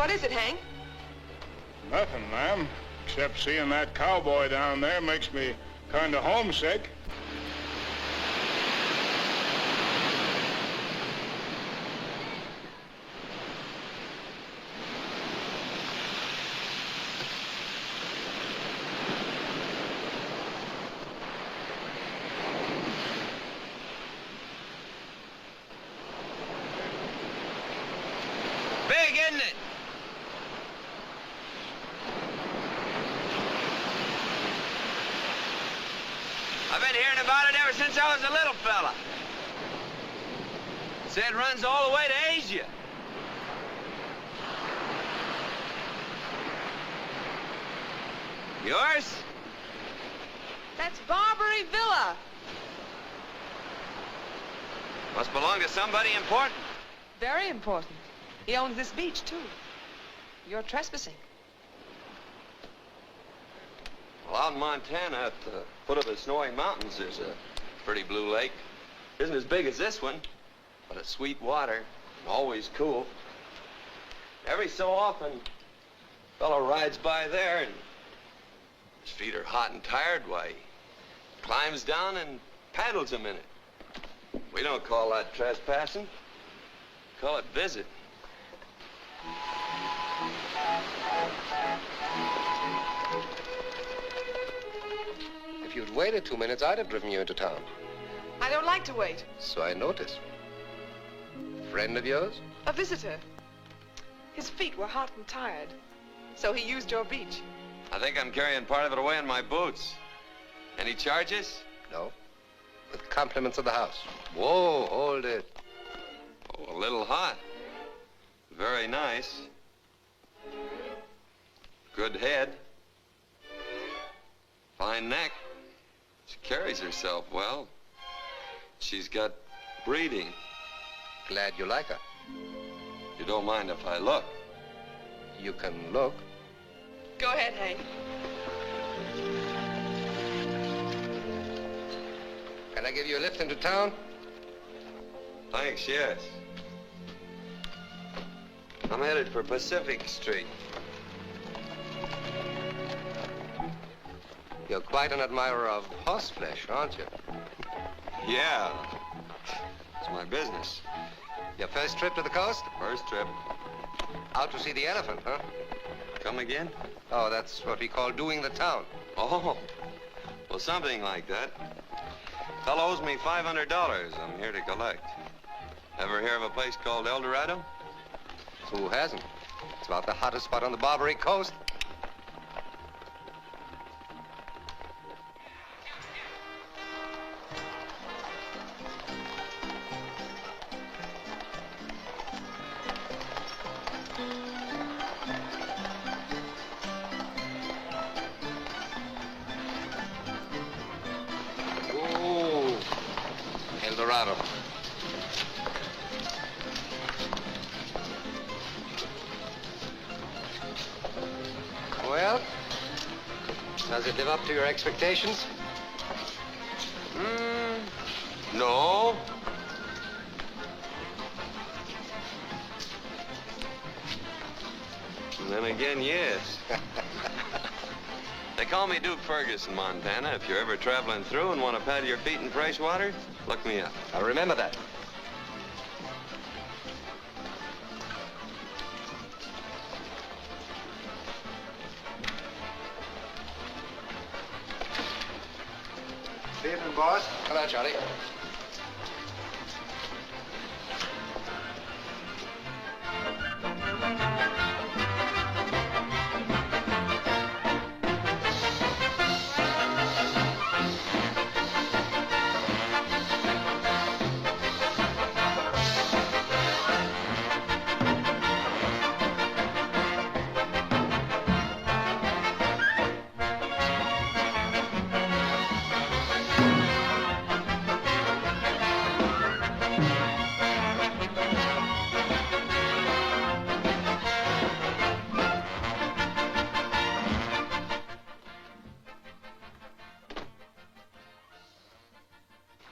What is it, Hank? Nothing, ma'am. Except seeing that cowboy down there makes me kind of homesick. Big, isn't it? I've been hearing about it ever since I was a little fella. Say it runs all the way to Asia. Yours? That's Barbary Villa. Must belong to somebody important. Very important. He owns this beach, too. You're trespassing. Well, out in Montana, at the foot of the Snowy Mountains, there's a pretty blue lake. Isn't as big as this one, but it's sweet water, and always cool. Every so often, a fellow rides by there, and his feet are hot and tired. Why, he climbs down and paddles a minute. We don't call that trespassing. We call it visit. If you'd waited 2 minutes, I'd have driven you into town. I don't like to wait. So I noticed. Friend of yours? A visitor. His feet were hot and tired, so he used your beach. I think I'm carrying part of it away in my boots. Any charges? No. With compliments of the house. Whoa, hold it. Oh, a little hot. Very nice. Good head. Fine neck. She carries herself well. She's got breeding. Glad you like her. You don't mind if I look? You can look. Go ahead, Hank. Can I give you a lift into town? Thanks, yes. I'm headed for Pacific Street. You're quite an admirer of horseflesh, aren't you? Yeah. It's my business. Your first trip to the coast? First trip. Out to see the elephant, huh? Come again? Oh, that's what we call doing the town. Oh, well, something like that. Fellow owes me $500. I'm here to collect. Ever hear of a place called El Dorado? Who hasn't? It's about the hottest spot on the Barbary Coast. Oh, El Dorado. Well, does it live up to your expectations? No. And then again, yes. They call me Duke Ferguson, Montana. If you're ever traveling through and want to paddle your feet in fresh water, look me up. I'll remember that. Evening, boss. Hello, Charlie.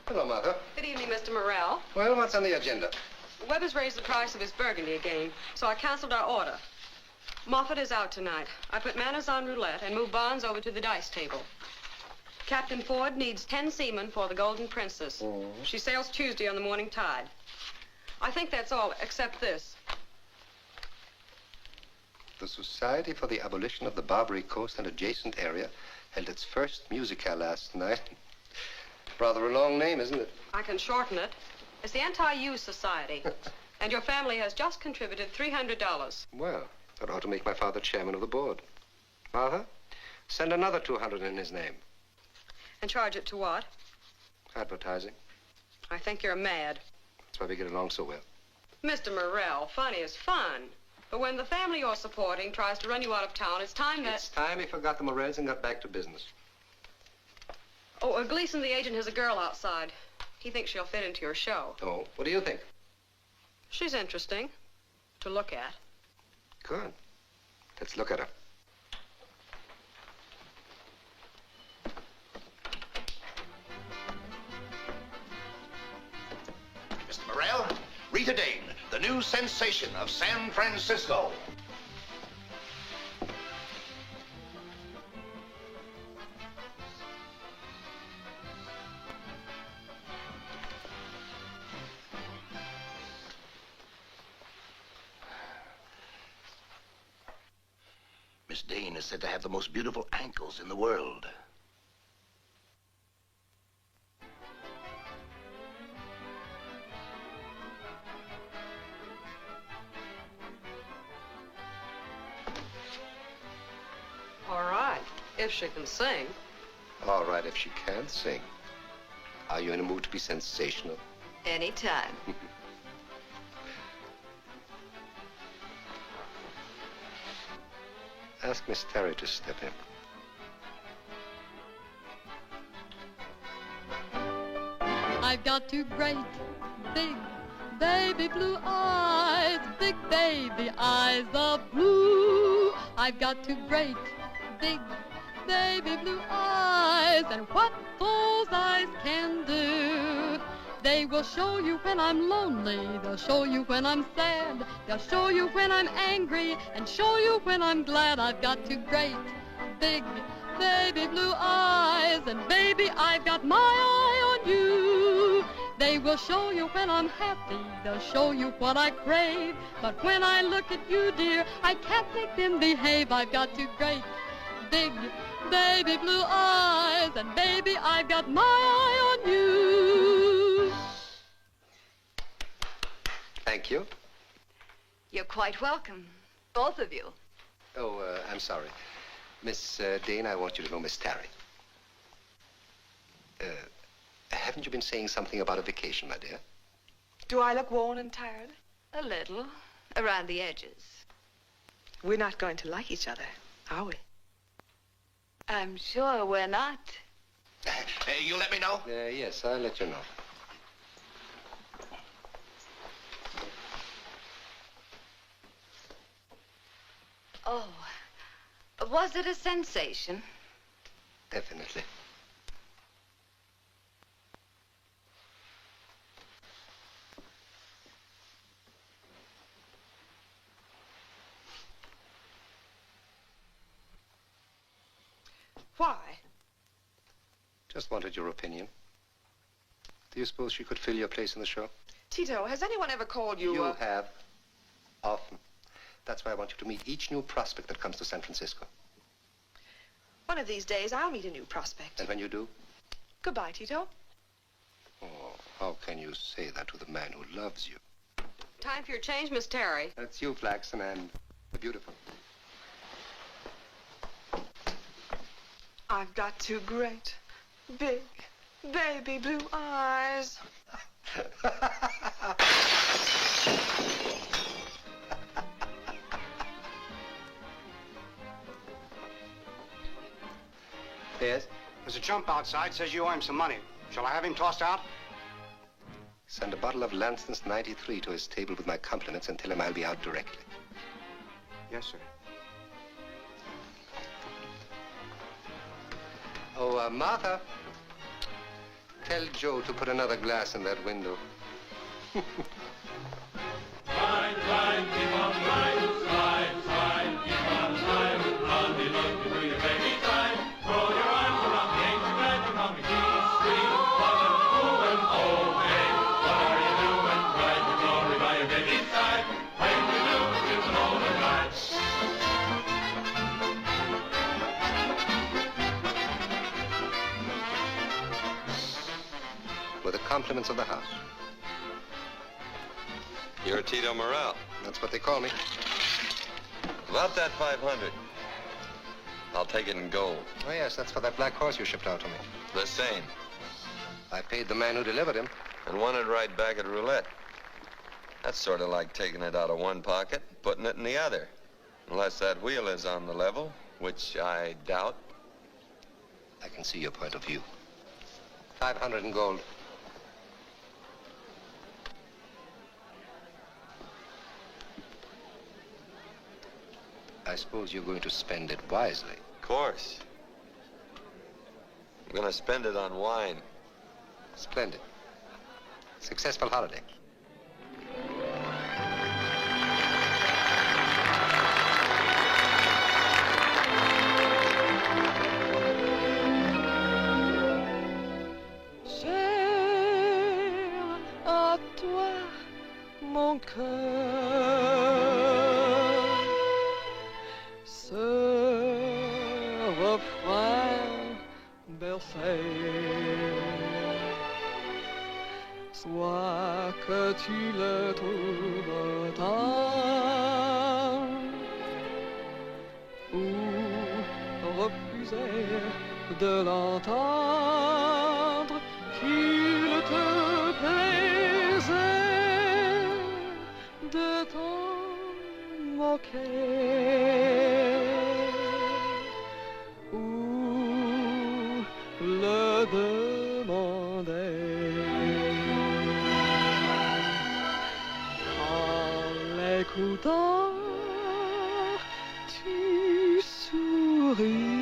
Hello, Martha. Good evening, Mr. Morrell. Well, what's on the agenda? Weber's raised the price of his burgundy again, so I canceled our order. Moffat is out tonight. I put Manners on roulette and moved Barnes over to the dice table. Captain Ford needs 10 seamen for the Golden Princess. She sails Tuesday on the morning tide. I think that's all, except this. The Society for the Abolition of the Barbary Coast and adjacent area held its first musicale last night. Rather a long name, isn't it? I can shorten it. It's the Anti-Use Society. And your family has just contributed $300. Well, that ought to make my father chairman of the board. Martha, send another 200 in his name. And charge it to what? Advertising. I think you're mad. That's why we get along so well. Mr. Morrell, fun is fun. But when the family you're supporting tries to run you out of town, it's time that... It's time he forgot the Morels and got back to business. Oh, Gleason, the agent, has a girl outside. He thinks she'll fit into your show. Oh, what do you think? She's interesting to look at. Good. Let's look at her. Mr. Morrell, Rita Dane, the new sensation of San Francisco. Miss Dane is said to have the most beautiful ankles in the world. All right, if she can sing. All right, if she can't sing. Are you in a mood to be sensational? Anytime. Ask Miss Terry to step in. I've got two great, big, baby blue eyes, big baby eyes of blue. I've got two great, big, baby blue eyes, and what those eyes can do. They will show you when I'm lonely, they'll show you when I'm sad, they'll show you when I'm angry, and show you when I'm glad. I've got two great, big, baby blue eyes, and baby, I've got my eye on you. They will show you when I'm happy, they'll show you what I crave, but when I look at you, dear, I can't make them behave. I've got two great, big, baby blue eyes, and baby, I've got my eye on you. Thank you. You're quite welcome, both of you. Oh, I'm sorry. Miss Dane, I want you to know Miss Terry. Haven't you been saying something about a vacation, my dear? Do I look worn and tired? A little, around the edges. We're not going to like each other, are we? I'm sure we're not. You let me know? Yes, I'll let you know. Oh, was it a sensation? Definitely. Why? Just wanted your opinion. Do you suppose she could fill your place in the show? Tito, has anyone ever called you? You have. Often. That's why I want you to meet each new prospect that comes to San Francisco. One of these days, I'll meet a new prospect. And when you do? Goodbye, Tito. Oh, how can you say that to the man who loves you? Time for your change, Miss Terry. That's you, Flaxen, and the beautiful. I've got two great, big, baby blue eyes. Yes? There's a chump outside, says you owe him some money. Shall I have him tossed out? Send a bottle of Lanston's 93 to his table with my compliments and tell him I'll be out directly. Yes, sir. Oh, Martha. Tell Joe to put another glass in that window. Ride, ride, keep on riding, ride, ride, keep compliments of the house. You're Tito Morel. That's what they call me. About that 500. I'll take it in gold. Oh, yes, that's for that black horse you shipped out to me. The same. I paid the man who delivered him. And won it right back at roulette. That's sort of like taking it out of one pocket, putting it in the other. Unless that wheel is on the level, which I doubt. I can see your point of view. 500 in gold. I suppose you're going to spend it wisely. Of course. I'm gonna spend it on wine. Splendid. Successful holiday. Cher à toi, mon cœur, ce refrain bercé, soit que tu le trouves tendre ou refuser de l'entendre, qu'il te plaisait de t'en moquer ou le demander. En l'écoutant, tu souris.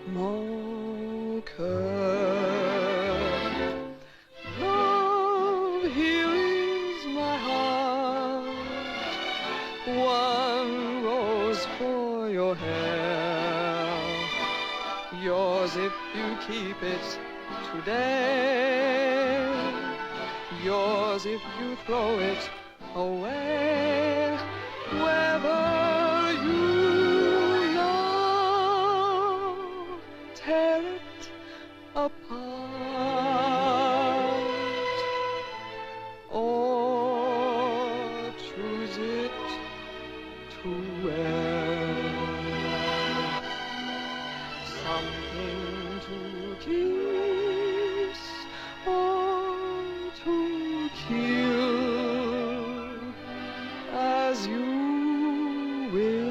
Mon cœur, love, here is my heart, one rose for your hair, yours if you keep it today, yours if you throw it away, whether you tear it apart or choose it to wear, something to kiss or to kill as you will.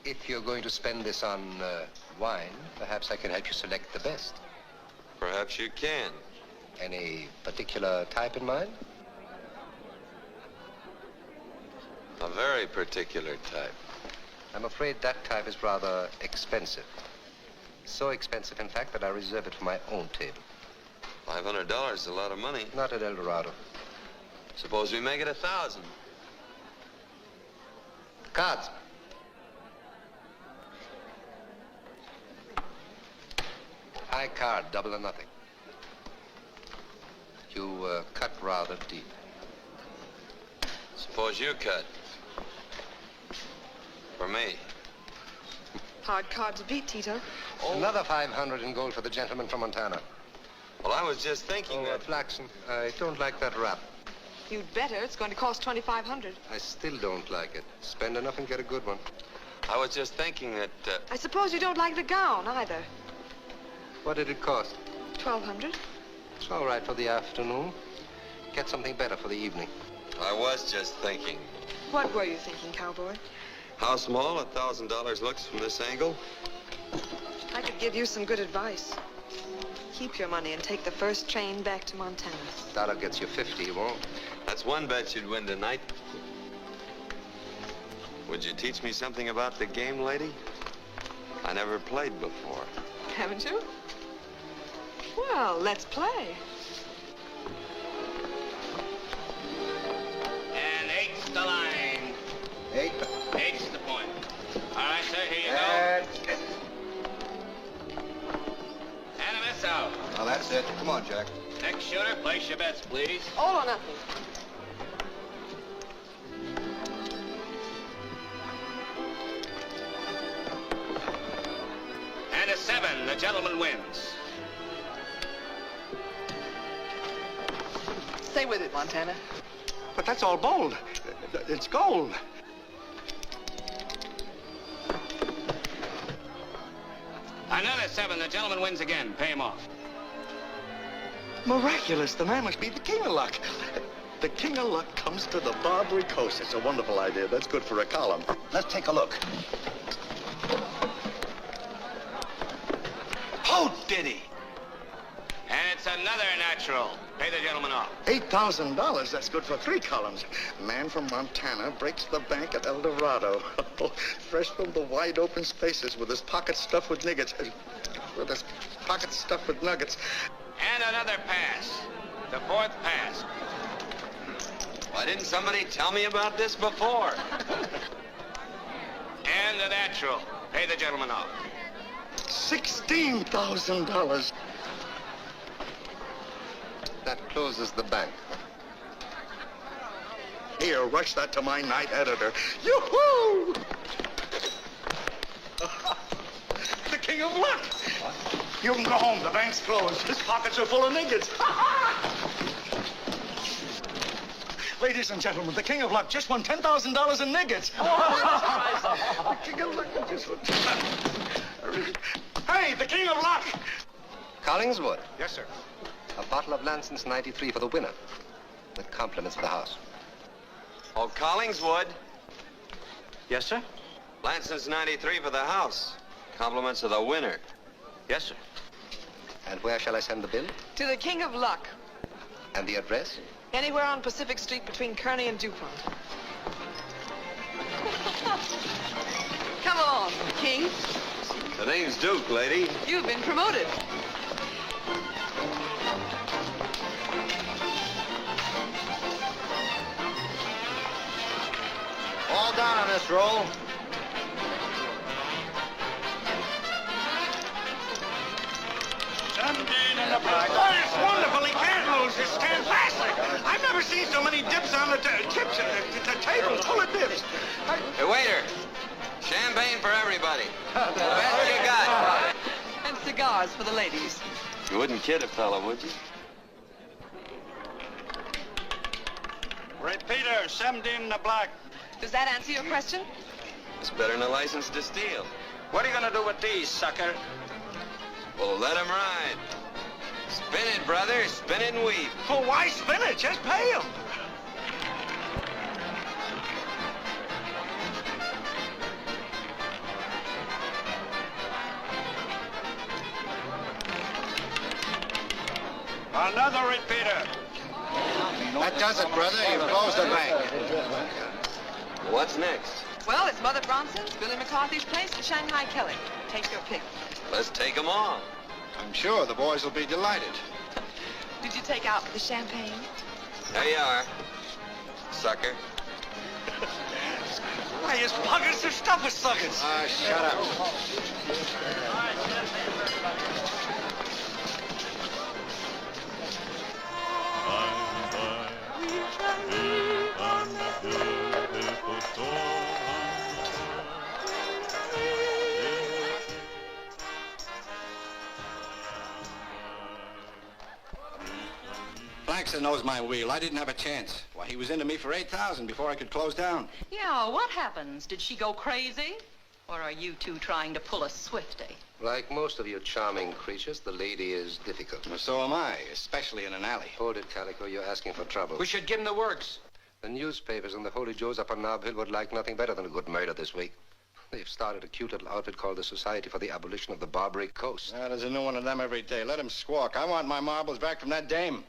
If you're going to spend this on wine, perhaps I can help you select the best. Perhaps you can. Any particular type in mind? A very particular type. I'm afraid that type is rather expensive. So expensive, in fact, that I reserve it for my own table. $500 is a lot of money. Not at El Dorado. Suppose we make it 1,000. Cards. High card, double or nothing. You cut rather deep. Suppose you cut. For me. Hard card to beat, Tito. Another 500 in gold for the gentleman from Montana. Well, I was just thinking that... Flaxen, I don't like that rap. You'd better. It's going to cost $2,500. I still don't like it. Spend enough and get a good one. I was just thinking that... I suppose you don't like the gown, either. What did it cost? $1,200. It's all right for the afternoon. Get something better for the evening. I was just thinking. What were you thinking, cowboy? How small $1,000 looks from this angle? I could give you some good advice. Keep your money and take the first train back to Montana. Dollar gets you 50, you won't. That's one bet you'd win tonight. Would you teach me something about the game, lady? I never played before. Haven't you? Well, let's play. And 8's the line. 8. 8's the point. All right, sir, here you go. And a miss out. Well, that's it. Come on, Jack. Next shooter, place your bets, please. All or nothing. And a 7. The gentleman wins. Stay with it, Montana. But that's all bold. It's gold. Another 7. The gentleman wins again. Pay him off. Miraculous. The man must be the king of luck. The king of luck comes to the Barbary Coast. It's a wonderful idea. That's good for a column. Let's take a look. Oh, did he? And it's another natural. Pay the gentleman off. $8,000. That's good for 3 columns. Man from Montana breaks the bank at El Dorado. Fresh from the wide open spaces with his pockets stuffed with nuggets. With his pockets stuffed with nuggets. And another pass. The 4th pass. Why didn't somebody tell me about this before? And the natural. Pay the gentleman off. $16,000. That closes the bank. Here, rush that to my night editor. Yoo-hoo! The king of luck. You can go home. The bank's closed. His pockets are full of nuggets. Ladies and gentlemen, the king of luck just won $10,000 in nuggets. The king of luck just won. Hey, the king of luck. Collingswood, Yes, sir. a bottle of Lanson's 93 for the winner. With compliments for the house. Oh, Collingswood. Yes, sir. Lanson's 93 for the house. Compliments of the winner. Yes, sir. And where shall I send the bill? To the King of Luck. And the address? Anywhere on Pacific Street between Kearny and Dupont. Come on, King. The name's Duke, lady. You've been promoted. All down on this roll. Oh, it's wonderful. He can't lose. It's fantastic. I've never seen so many dips on the tips at the table full of dips. Hey, waiter. Champagne for everybody. The best you got. And cigars for the ladies. You wouldn't kid a fella, would you? Repeater, 17 in the black. Does that answer your question? It's better than a license to steal. What are you going to do with these, sucker? Well, let him ride. Spin it, brother. Spin it and weep. Well, why spin it? Just pay him. Another repeater. That does it, brother. You've closed the bank. What's next? Well, it's Mother Bronson's, Billy McCarthy's place, and Shanghai Kelly. Take your pick. Let's take them all. I'm sure the boys will be delighted. Did you take out the champagne? There you are, sucker. Why, his pockets are stuffed with suckers. Shut up. Blackson knows my wheel. I didn't have a chance. Why, he was into me for $8,000 before I could close down. Yeah, what happens? Did she go crazy? Or are you two trying to pull a Swifty? Like most of you charming creatures, the lady is difficult. Well, so am I, especially in an alley. Hold it, Calico. You're asking for trouble. We should give him the works. The newspapers and the Holy Joes up on Nob Hill would like nothing better than a good murder this week. They've started a cute little outfit called the Society for the Abolition of the Barbary Coast. There's a new one of them every day. Let him squawk. I want my marbles back from that dame.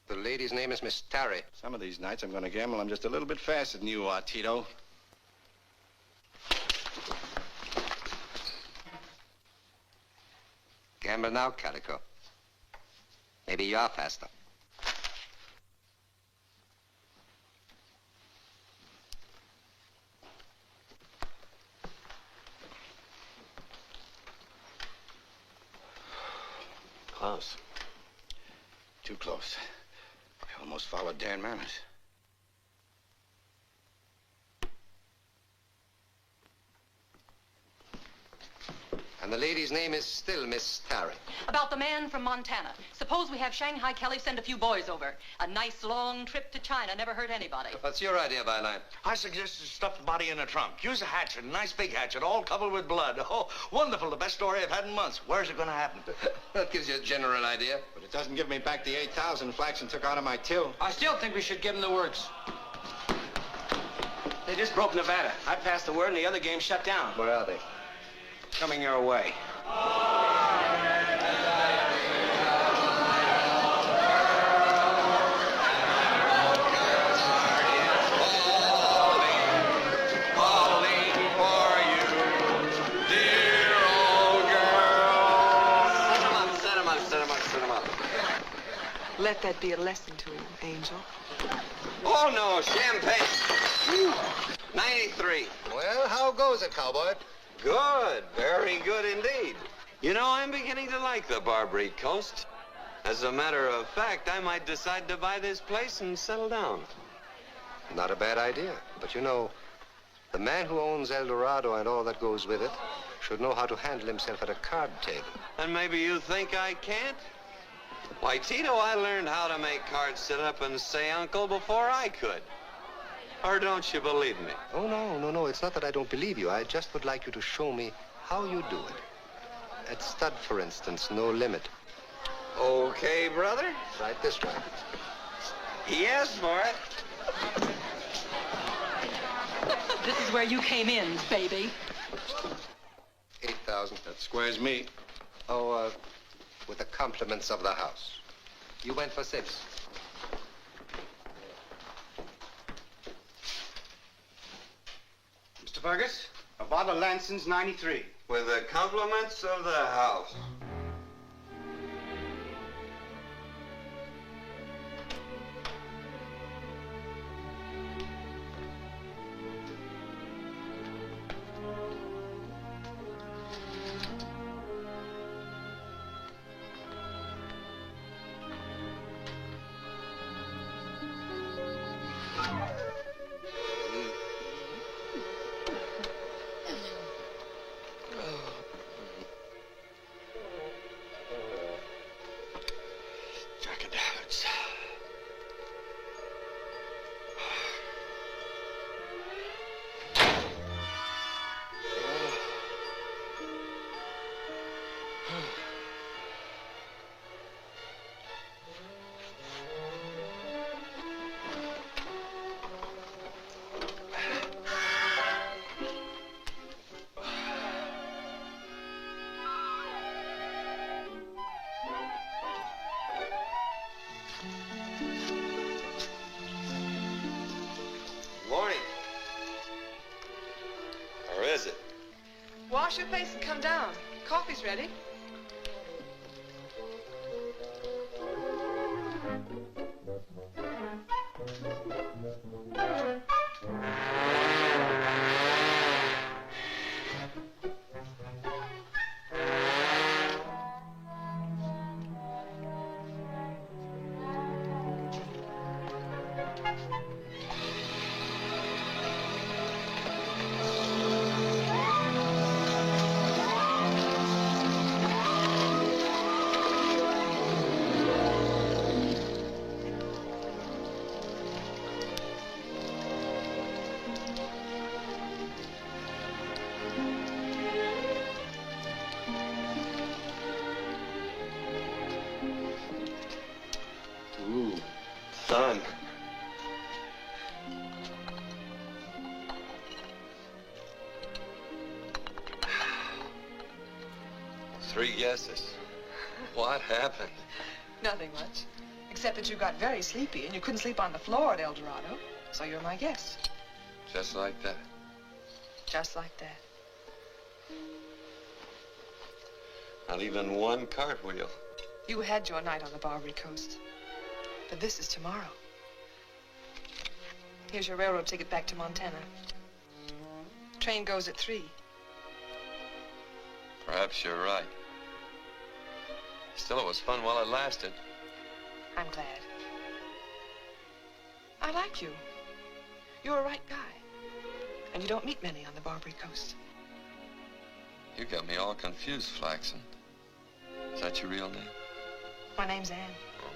The lady's name is Miss Tarry. Some of these nights I'm going to gamble I'm just a little bit faster than you are, Tito. Gamble now, Calico. Maybe you're faster. Close. Too close. I almost followed Dan Manners. And the lady's name is still Miss Tarry. About the man from Montana. Suppose we have Shanghai Kelly send a few boys over. A nice long trip to China never hurt anybody. What's your idea, Byline? I suggested stuff the body in a trunk. Use a hatchet, a nice big hatchet, all covered with blood. Oh, wonderful. The best story I've had in months. Where's it going to happen? That gives you a general idea. But it doesn't give me back the 8,000 Flaxen took out of my till. I still think we should give them the works. They just broke Nevada. I passed the word and the other game shut down. Where are they? Coming your way. Let that be a lesson to him, Angel. Oh, no, champagne. Whew. 93. Well, how goes it, cowboy? Good, very good indeed. You know, I'm beginning to like the Barbary Coast. As a matter of fact, I might decide to buy this place and settle down. Not a bad idea. But you know, the man who owns El Dorado and all that goes with it should know how to handle himself at a card table. And maybe you think I can't? Why, Tito, I learned how to make cards sit up and say uncle before I could. Or don't you believe me? Oh, no. It's not that I don't believe you. I just would like you to show me how you do it. At stud, for instance, no limit. Okay, brother. Right this way. Yes, for it. This is where you came in, baby. 8,000. That squares me. Oh, with the compliments of the house. You went for 6. Mr. Fergus, a bottle of Lanson's 93. With the compliments of the house. Morning. Or is it? Wash your face and come down. Coffee's ready. Son. 3 guesses. What happened? Nothing much. Except that you got very sleepy and you couldn't sleep on the floor at El Dorado. So you're my guest. Just like that. Just like that. Not even one cartwheel. You had your night on the Barbary Coast. But this is tomorrow. Here's your railroad ticket back to Montana. Train goes at 3. Perhaps you're right. Still, it was fun while it lasted. I'm glad. I like you. You're a right guy. And you don't meet many on the Barbary Coast. You got me all confused, Flaxen. Is that your real name? My name's Anne. Oh,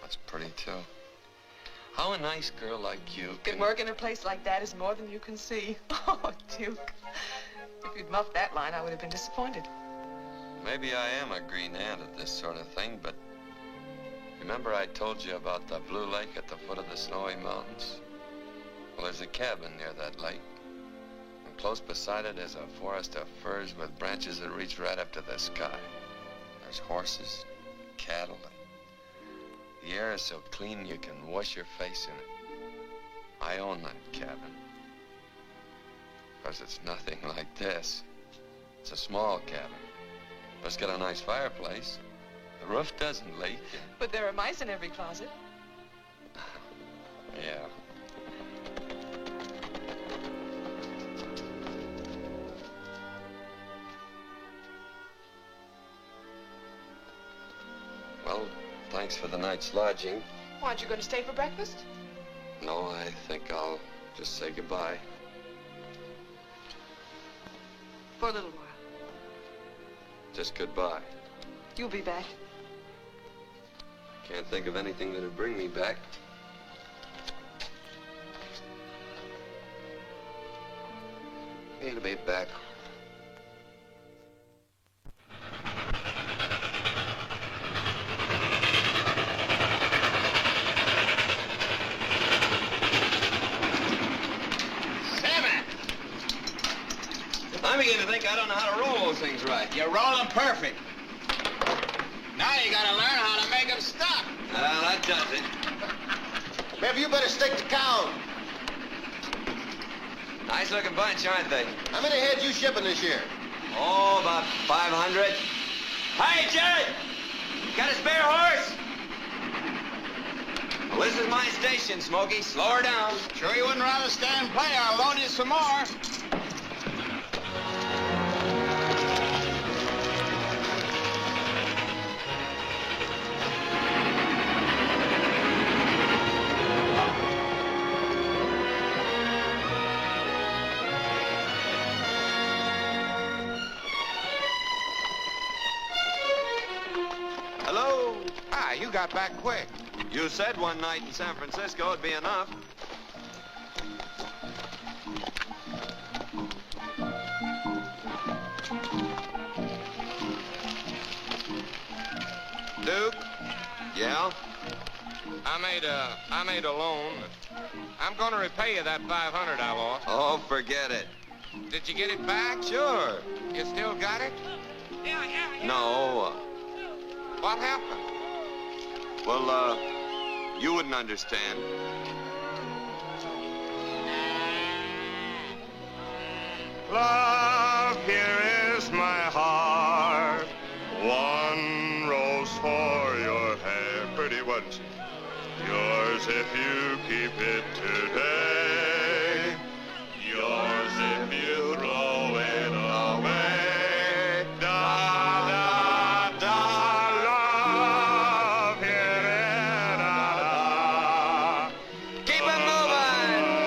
that's pretty, too. How a nice girl like you Good work in a place like that is more than you can see. Oh, Duke. If you'd muffed that line, I would have been disappointed. Maybe I am a green ant at this sort of thing, but remember I told you about the Blue Lake at the foot of the Snowy Mountains? Well, there's a cabin near that lake. And close beside it is a forest of firs with branches that reach right up to the sky. There's horses, cattle, and the air is so clean you can wash your face in it. I own that cabin. Because it's nothing like this. It's a small cabin. But it's got a nice fireplace. The roof doesn't leak. But there are mice in every closet. Yeah. Well, thanks for the night's lodging. Why, aren't you going to stay for breakfast? No, I think I'll just say goodbye. For a little while. Just goodbye. You'll be back. Can't think of anything that'd bring me back. He'll be back. I'm beginning to think I don't know how to roll those things right. You're rolling perfect. Now you gotta learn how to make them stop. Well, that does it. Maybe you better stick to cows. Nice looking bunch, aren't they? How many heads you shipping this year? Oh, about 500. Hey, Jerry! Got a spare horse? Well, this is my station, Smokey. Slow her down. Sure you wouldn't rather stay and play? I'll loan you some more. Hello? Ah, you got back quick. You said one night in San Francisco would be enough. Duke, Yeah? I made a loan. I'm gonna repay you that 500 I lost. Oh, forget it. Did you get it back? Sure. You still got it? No. What happened? Well, you wouldn't understand. Love, here is my heart. One rose for your hair. Pretty, wasn't she? Yours if you keep it today. Yours if you throw it away. Da, da, da, love, here, da, da. Keep it moving!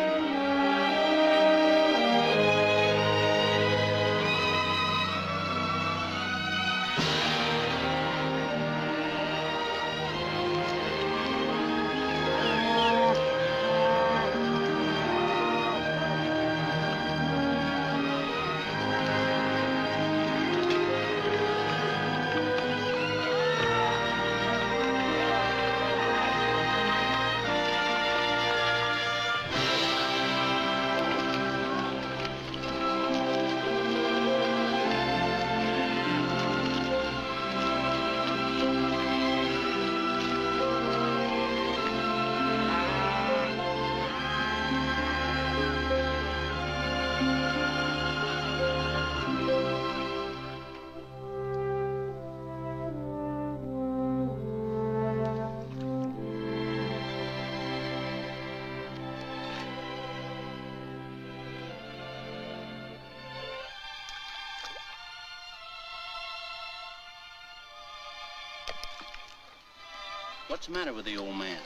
What's the matter with the old man?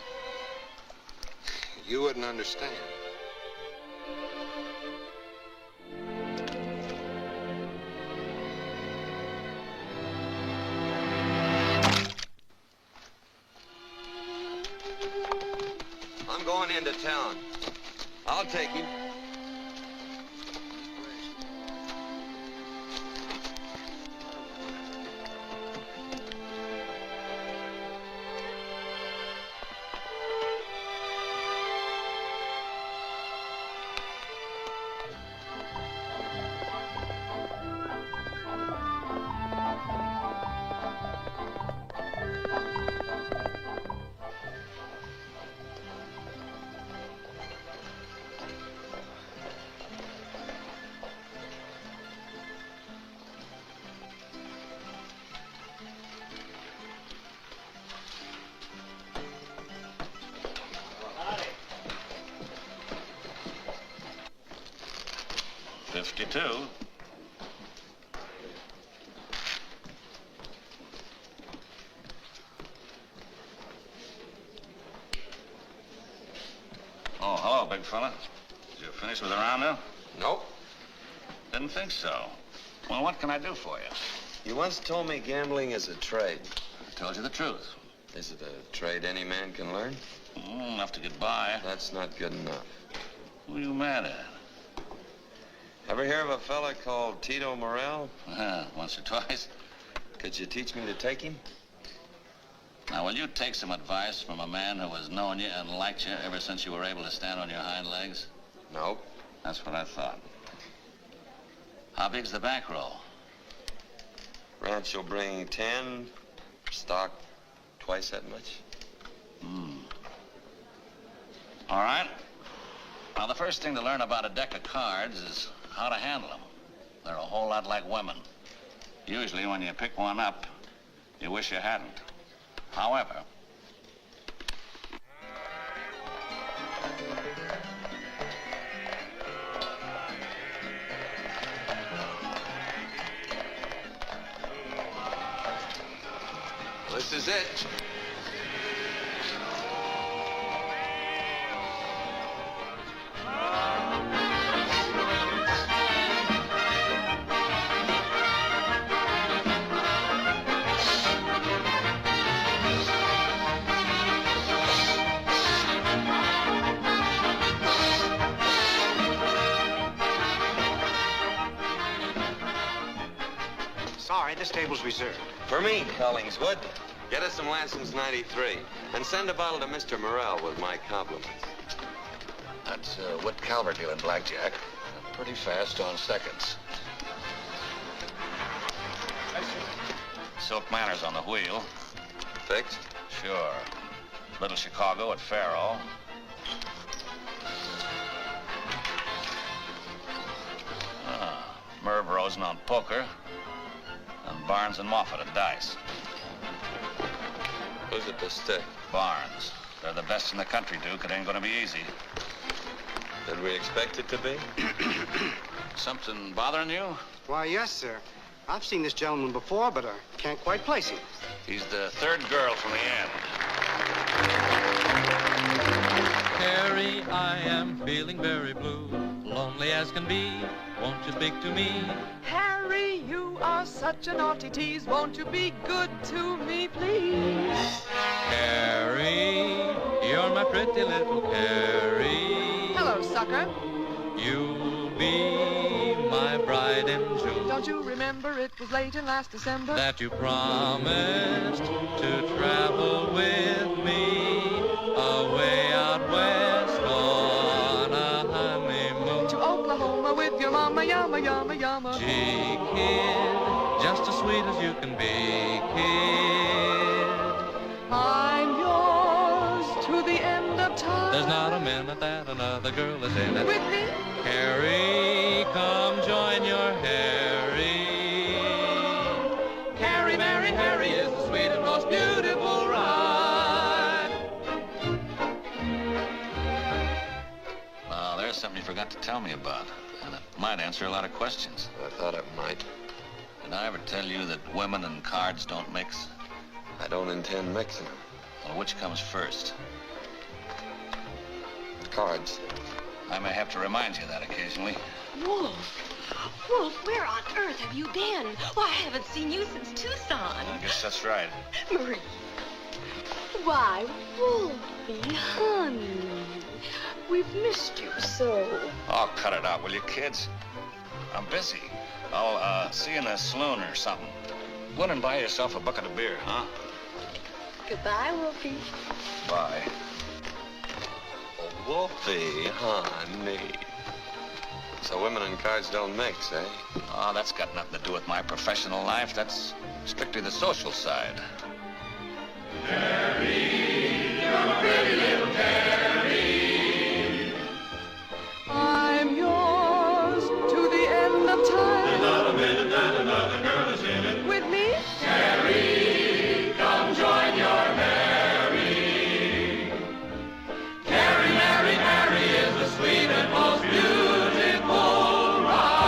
You wouldn't understand. I'm going into town. I'll take him. $52. Oh, hello, big fella. Did you finish with the round now? Nope. Didn't think so. Well, what can I do for you? You once told me gambling is a trade. I told you the truth. Is it a trade any man can learn? Enough to get by. That's not good enough. Who are you mad at? Ever hear of a fella called Tito Morel? Once or twice. Could you teach me to take him? Now, will you take some advice from a man who has known you and liked you ever since you were able to stand on your hind legs? Nope. That's what I thought. How big's the bankroll? Ranch will bring 10, stock twice that much. All right. Now, the first thing to learn about a deck of cards is how to handle them. They're a whole lot like women. Usually, when you pick one up, you wish you hadn't. However, this is it. Sorry, this table's reserved. For me, Collingswood. Get us some Lansing's 93. And send a bottle to Mr. Morel with my compliments. That's Whit Calvert dealing blackjack. Pretty fast on seconds. Silk Manor's on the wheel. Fixed? Sure. Little Chicago at Faro. Merv Rosen on poker. And Barnes and Moffat at dice. Who's at the stick? Barnes. They're the best in the country, Duke. It ain't gonna be easy. Did we expect it to be? Something bothering you? Why, yes, sir. I've seen this gentleman before, but I can't quite place him. He's the third girl from the end. Harry, I am feeling very blue, lonely as can be. Won't you speak to me? Harry, you are such a naughty tease. Won't you be good to me, please? Harry, you're my pretty little Carrie. Hello, sucker. You'll be my bride in June. Don't you remember it was late in last December that you promised to travel with me away out west on a honeymoon to Oklahoma with your mama, yama, yama, yama. Gee, kid, just as sweet as you can be, kid. I'm yours to the end of time. There's not a minute that another girl is in it. With me? Harry, come join your Harry. Harry, marry Harry is the sweet and most beautiful ride. Now, there's something you forgot to tell me about, and it might answer a lot of questions. I thought it might. Did I ever tell you that women and cards don't mix? I don't intend mixing them. Well, which comes first? Cards. I may have to remind you that occasionally. Wolf! Wolf, where on earth have you been? Why, I haven't seen you since Tucson. I guess that's right. Marie. Why, Wolfie, honey. We've missed you so. Oh, cut it out, will you, kids? I'm busy. I'll see you in the saloon or something. Go in and buy yourself a bucket of beer, huh? Goodbye, Wolfie. Bye. Oh, Wolfie, honey. So women and cards don't mix, eh? Oh, that's got nothing to do with my professional life. That's strictly the social side. Carrie, you're pretty little Carrie. I'm yours to the end of time. There's not a minute that another girl is in it. With me? Carrie, come join your Mary. Carrie, Mary, Mary is the sweet and most beautiful ride.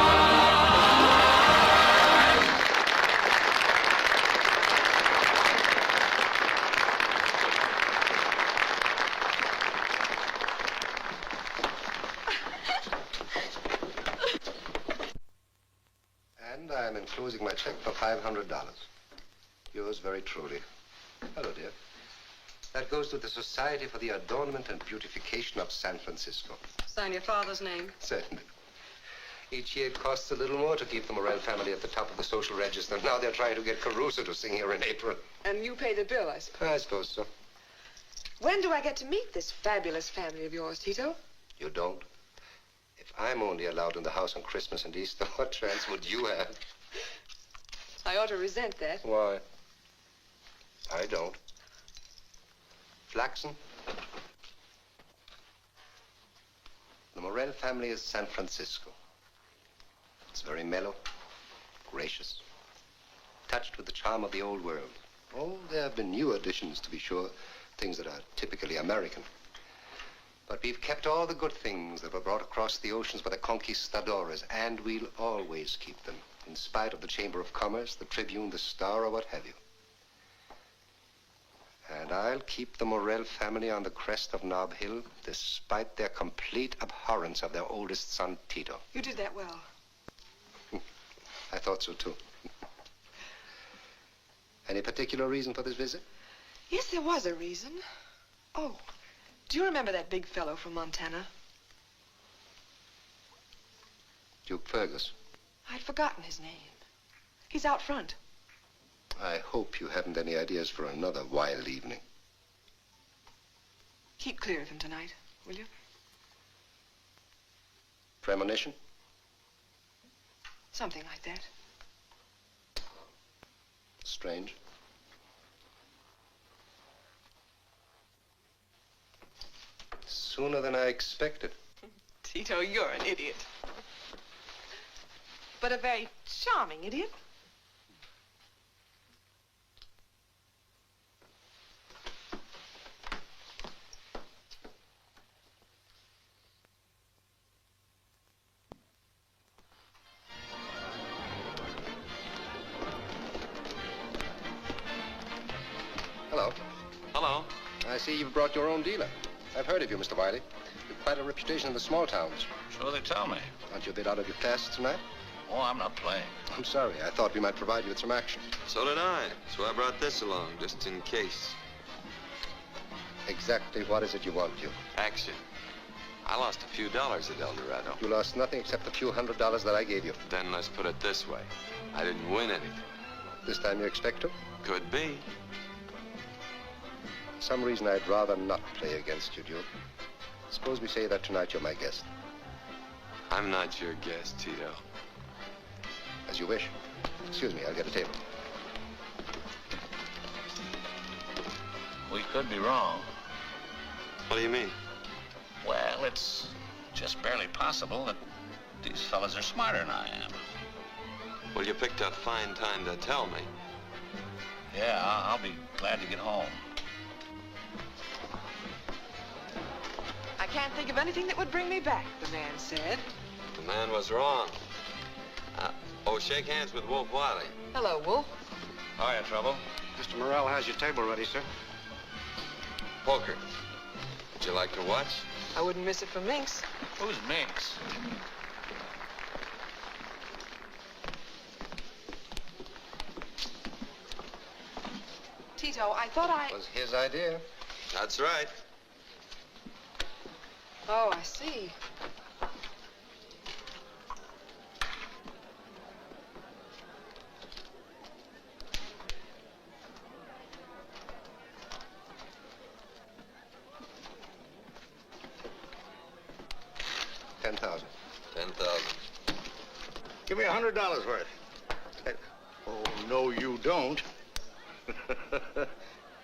And I'm enclosing my check for $500. Yours very truly. Hello, dear. That goes to the Society for the Adornment and Beautification of San Francisco. Sign your father's name. Certainly. Each year it costs a little more to keep the Morel family at the top of the social register. Now they're trying to get Caruso to sing here in April. And you pay the bill, I suppose. I suppose so. When do I get to meet this fabulous family of yours, Tito? You don't? If I'm only allowed in the house on Christmas and Easter, what chance would you have? I ought to resent that. Why? I don't. Flaxen? The Morel family is San Francisco. It's very mellow, gracious, touched with the charm of the old world. Oh, there have been new additions, to be sure, things that are typically American. But we've kept all the good things that were brought across the oceans by the conquistadores, and we'll always keep them, in spite of the Chamber of Commerce, the Tribune, the Star, or what have you. And I'll keep the Morel family on the crest of Nob Hill, despite their complete abhorrence of their oldest son, Tito. You did that well. I thought so, too. Any particular reason for this visit? Yes, there was a reason. Oh, do you remember that big fellow from Montana? Duke Fergus. I'd forgotten his name. He's out front. I hope you haven't any ideas for another wild evening. Keep clear of him tonight, will you? Premonition? Something like that. Strange. Sooner than I expected. Tito, you're an idiot. But a very charming idiot. Hello. Hello. I see you've brought your own dealer. I've heard of you, Mr. Wiley. You've quite a reputation in the small towns. So they tell me. Aren't you a bit out of your class tonight? Oh, I'm not playing. I'm sorry. I thought we might provide you with some action. So did I. So I brought this along, just in case. Exactly what is it you want, Duke? Action. I lost a few dollars at El Dorado. You lost nothing except the few $100 that I gave you. Then let's put it this way. I didn't win anything. This time you expect to? Could be. For some reason, I'd rather not play against you, Duke. Suppose we say that tonight you're my guest. I'm not your guest, Tito. As you wish. Excuse me, I'll get a table. We could be wrong. What do you mean? Well, it's just barely possible that these fellas are smarter than I am. Well, you picked a fine time to tell me. Yeah, I'll be glad to get home. I can't think of anything that would bring me back, the man said. The man was wrong. Shake hands with Wolf Wiley. Hello, Wolf. Hiya, Trouble. Mr. Morel has your table ready, sir. poker. Would you like to watch? I wouldn't miss it for Minx. Who's Minx? Tito, I thought I... It was his idea. That's right. Oh, I see. $10,000. 10,000. Give me $100 worth. Oh, no, you don't.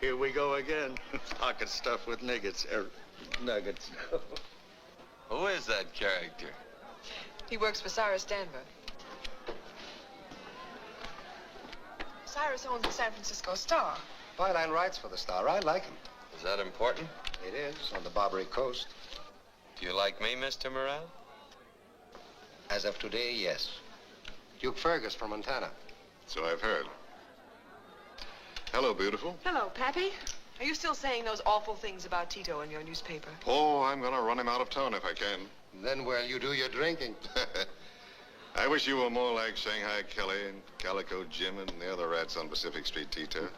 Here we go again. Pocket stuff with nuggets. Nuggets. Who is that character? He works for Cyrus Danver. Cyrus owns the San Francisco Star. Byline writes for the Star. I like him. Is that important? It is, on the Barbary Coast. Do you like me, Mr. Morrell? As of today, yes. Duke Fergus from Montana. So I've heard. Hello, beautiful. Hello, Pappy. Are you still saying those awful things about Tito in your newspaper? Oh, I'm gonna run him out of town if I can. Then where'll you do your drinking? I wish you were more like Shanghai Kelly and Calico Jim and the other rats on Pacific Street, Tito. It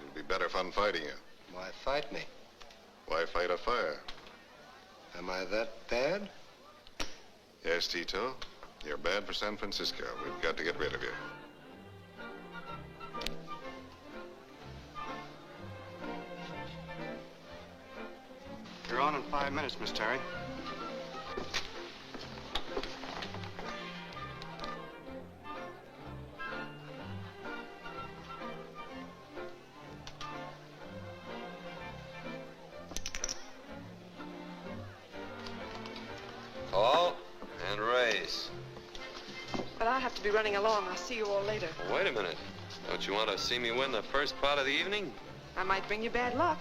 would be better fun fighting you. Why fight me? Why fight a fire? Am I that bad? Yes, Tito. You're bad for San Francisco. We've got to get rid of you. You're on in 5 minutes, Miss Terry. Call and raise. But I'll have to be running along. I'll see you all later. Well, wait a minute. Don't you want to see me win the first part of the evening? I might bring you bad luck.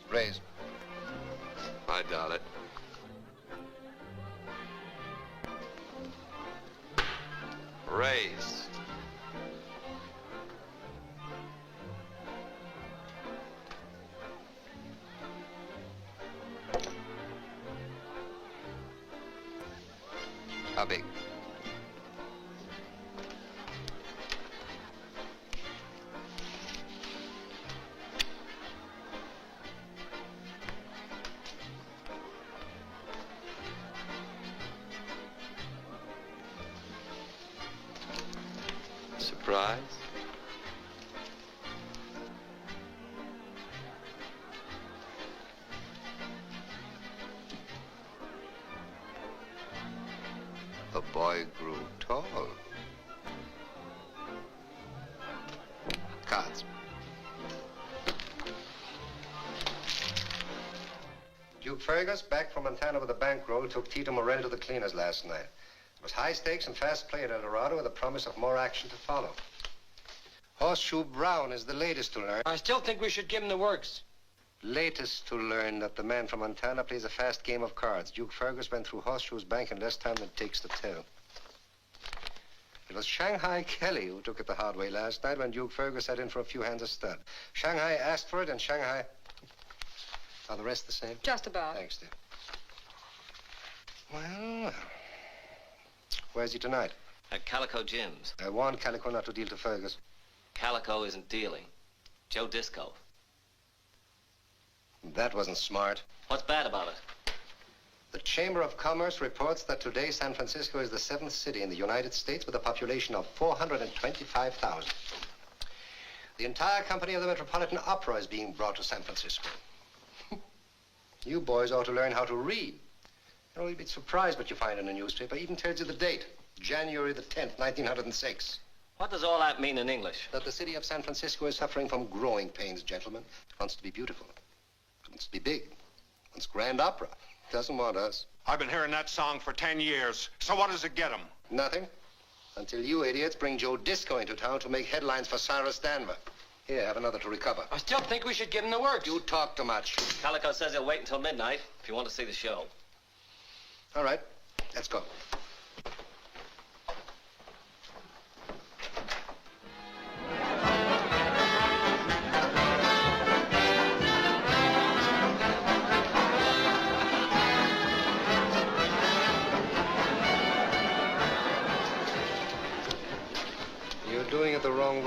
Raise. I doubt it. Raise. How big? Surprise? The boy grew tall. Cards. Duke Fergus, back from Montana with a bankroll, took Tito Morrell to the cleaners last night. It was high stakes and fast play at El Dorado with a promise of more action to follow. Horseshoe Brown is the latest to learn. I still think we should give him the works. Latest to learn that the man from Montana plays a fast game of cards. Duke Fergus went through Horseshoe's bank in less time than it takes to tell. It was Shanghai Kelly who took it the hard way last night when Duke Fergus sat in for a few hands of stud. Shanghai asked for it, and Shanghai... Are the rest the same? Just about. Thanks, dear. Well, where's he tonight? At Calico Jim's. I warned Calico not to deal to Fergus. Calico isn't dealing. Joe Disco. That wasn't smart. What's bad about it? The Chamber of Commerce reports that today San Francisco is the 7th city in the United States with a population of 425,000. The entire company of the Metropolitan Opera is being brought to San Francisco. You boys ought to learn how to read. You know, you'd be surprised what you find in a newspaper. It even tells you the date. January the 10th, 1906. What does all that mean in English? That the city of San Francisco is suffering from growing pains, gentlemen. It wants to be beautiful. It wants to be big. It wants grand opera. It doesn't want us. I've been hearing that song for 10 years. So what does it get him? Nothing. Until you idiots bring Joe Disco into town to make headlines for Cyrus Danver. Here, have another to recover. I still think we should give him the works. You talk too much. Calico says he'll wait until midnight if you want to see the show. All right, let's go.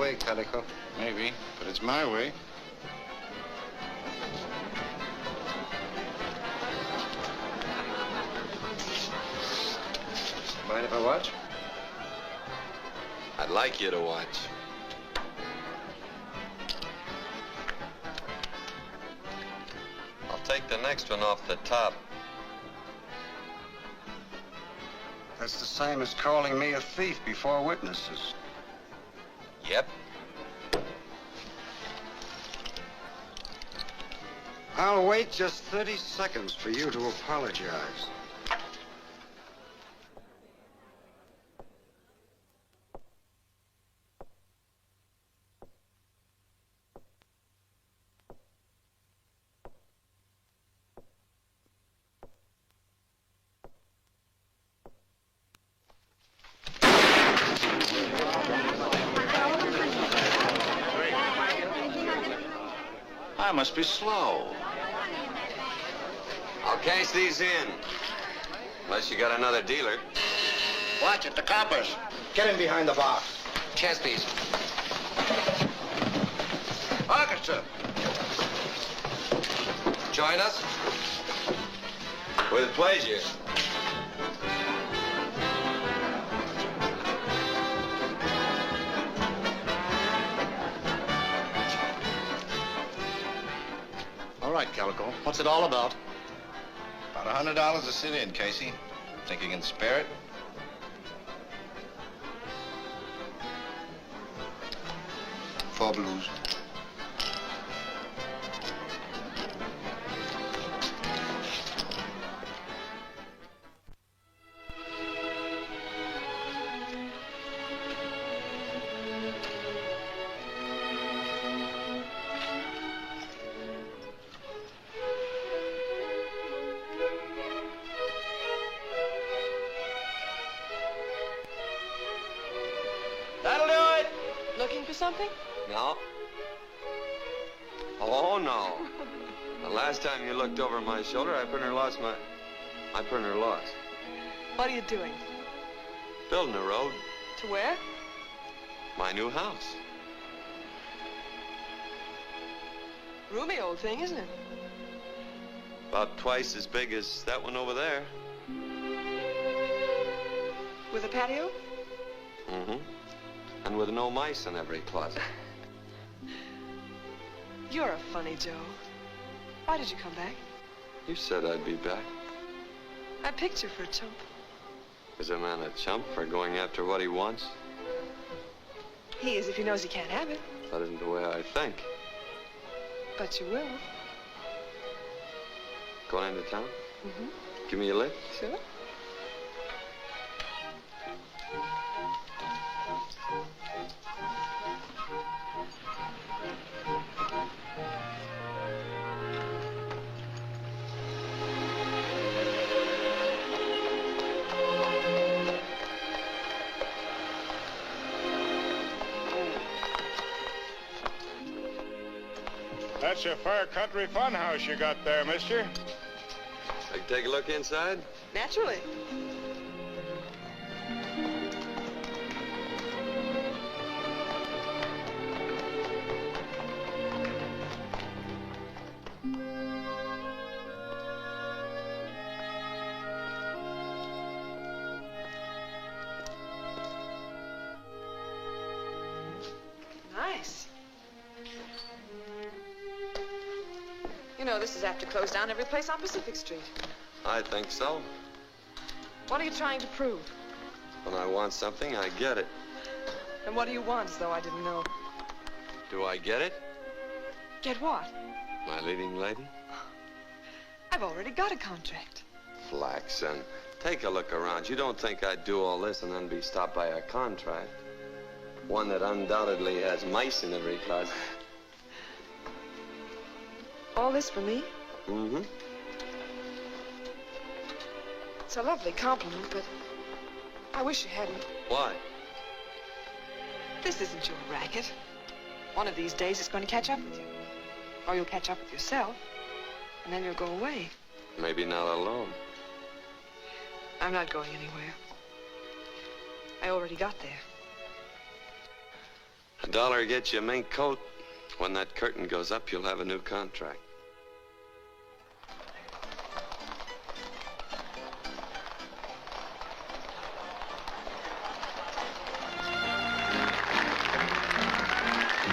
way, Calico. Maybe, but it's my way. Mind if I watch? I'd like you to watch. I'll take the next one off the top. That's the same as calling me a thief before witnesses. Yep. I'll wait just 30 seconds for you to apologize. I must be slow. I'll cash these in. Unless you got another dealer. Watch it, the coppers. Get in behind the bar. Chess piece. Orchestra. Join us? With pleasure. All right, Calico. What's it all about? About $100 to sit in, Casey. Think you can spare it? Four blues. That'll do it. Looking for something? No. Oh, no. The last time you looked over my shoulder, I pretty near lost. What are you doing? Building a road. To where? My new house. Roomy old thing, isn't it? About twice as big as that one over there. With a patio? Mm-hmm. And with no mice in every closet. You're a funny Joe. Why did you come back? You said I'd be back. I picked you for a chump. Is a man a chump for going after what he wants? He is if he knows he can't have it. That isn't the way I think. But you will. Going into town? Mm-hmm. Give me a lift? Sure. That's a fair country funhouse you got there, mister. I can take a look inside? Naturally. Nice. You know, this is apt to close down every place on Pacific Street. I think so. What are you trying to prove? When I want something, I get it. And what do you want, as though I didn't know? Do I get it? Get what? My leading lady? I've already got a contract. Flaxen. Take a look around. You don't think I'd do all this and then be stopped by a contract? One that undoubtedly has mice in every closet. All this for me? Mm-hmm. It's a lovely compliment, but I wish you hadn't. Why? This isn't your racket. One of these days it's going to catch up with you. Or you'll catch up with yourself, and then you'll go away. Maybe not alone. I'm not going anywhere. I already got there. $1 gets you a mink coat. When that curtain goes up, you'll have a new contract.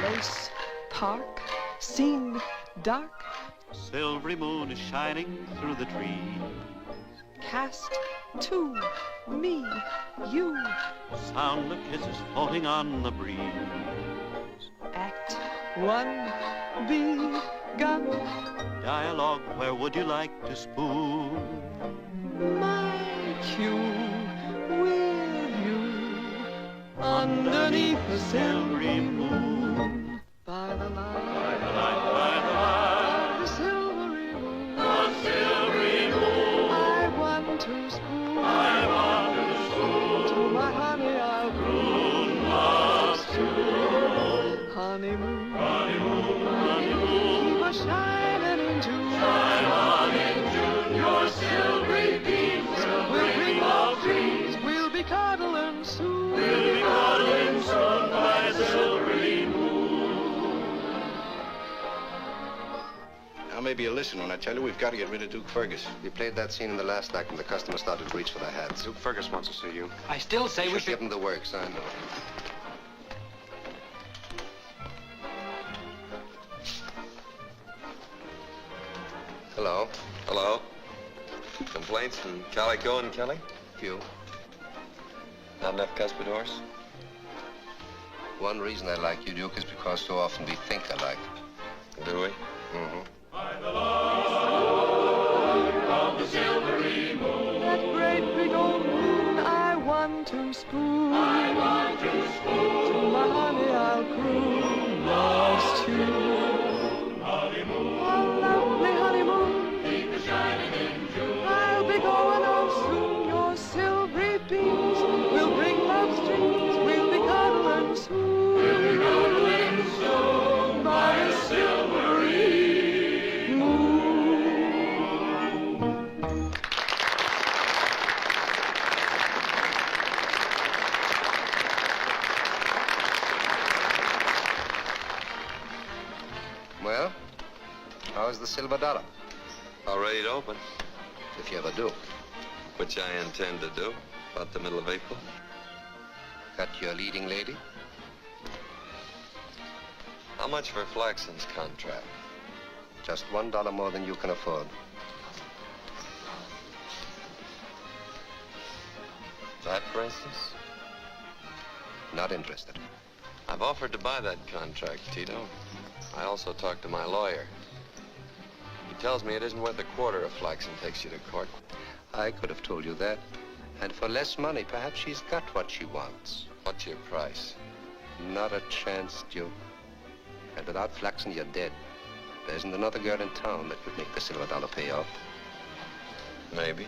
Lace, park, scene, dark. Silvery moon is shining through the trees. Cast, two, me, you. Sound of kisses floating on the breeze. Act one, begun. Dialogue, where would you like to spoon? My cue with you underneath the silvery moon. By the light, the silvery moon. The silvery moon. I want to spoon. I want to spoon. To my honey I'll croon love's tune. Honeymoon, honeymoon, honeymoon. Keep a shining in June. Shine on in June. Your silvery beams will bring love dreams. We'll be cuddling soon. We'll be cuddling soon by the silvery moon. Now, maybe you'll listen when I tell you we've got to get rid of Duke Fergus. We played that scene in the last act when the customers started to reach for their hats. Duke Fergus wants to see you. I still say we should give them the works, I know. Hello. Hello? Complaints from Calico and Kelly? Few. Not enough cuspidors? One reason I like you, Duke, is because so often we think alike. Do we? Mm-hmm. Of the silvery moon. That great big old moon I want to spoon. I want to spoon. To my honey I'll croon love's tune. Honeymoon. A lovely honeymoon. Keep it shining in June. I'll be going on soon. Your silvery beams will bring love's dreams. We'll be cuddling soon. We'll be cuddling soon by a silvery moon. Well, how's the silver dollar? All ready to open. If you ever do. Which I intend to do. About the middle of April. Got your leading lady? How much for Flaxen's contract? Just $1 more than you can afford. That, for instance? Not interested. I've offered to buy that contract, Tito. I also talked to my lawyer. He tells me it isn't worth a quarter if Flaxen takes you to court. I could have told you that. And for less money, perhaps she's got what she wants. What's your price? Not a chance, Duke. And without Flaxen, you're dead. There isn't another girl in town that could make the silver dollar pay off. Maybe.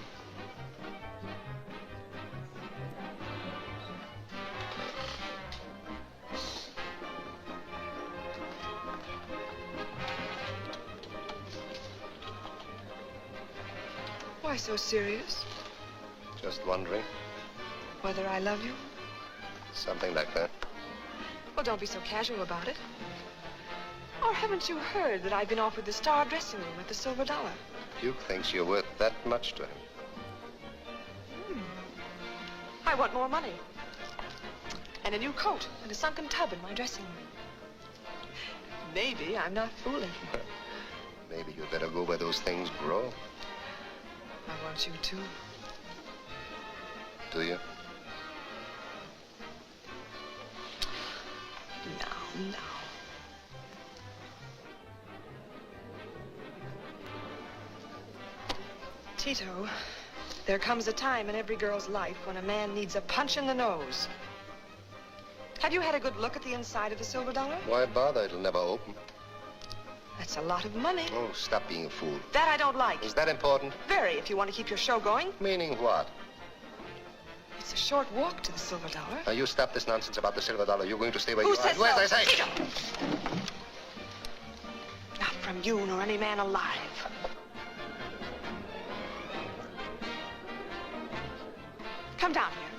Why so serious? Just wondering. Whether I love you? Something like that. Well, don't be so casual about it. Or haven't you heard that I've been offered the star dressing room at the Silver Dollar? Duke thinks you're worth that much to him. I want more money. And a new coat and a sunken tub in my dressing room. Maybe I'm not fooling. Maybe you'd better go where those things grow. I want you to. Do you? No. Tito, there comes a time in every girl's life when a man needs a punch in the nose. Have you had a good look at the inside of the Silver Dollar? Why bother? It'll never open. That's a lot of money. Oh, stop being a fool. That I don't like. Is that important? Very, if you want to keep your show going. Meaning what? It's a short walk to the Silver Dollar. Now, you stop this nonsense about the Silver Dollar. You're going to stay where Who you are. says Do as so? I say. Tito! Not from you nor any man alive. Come down here.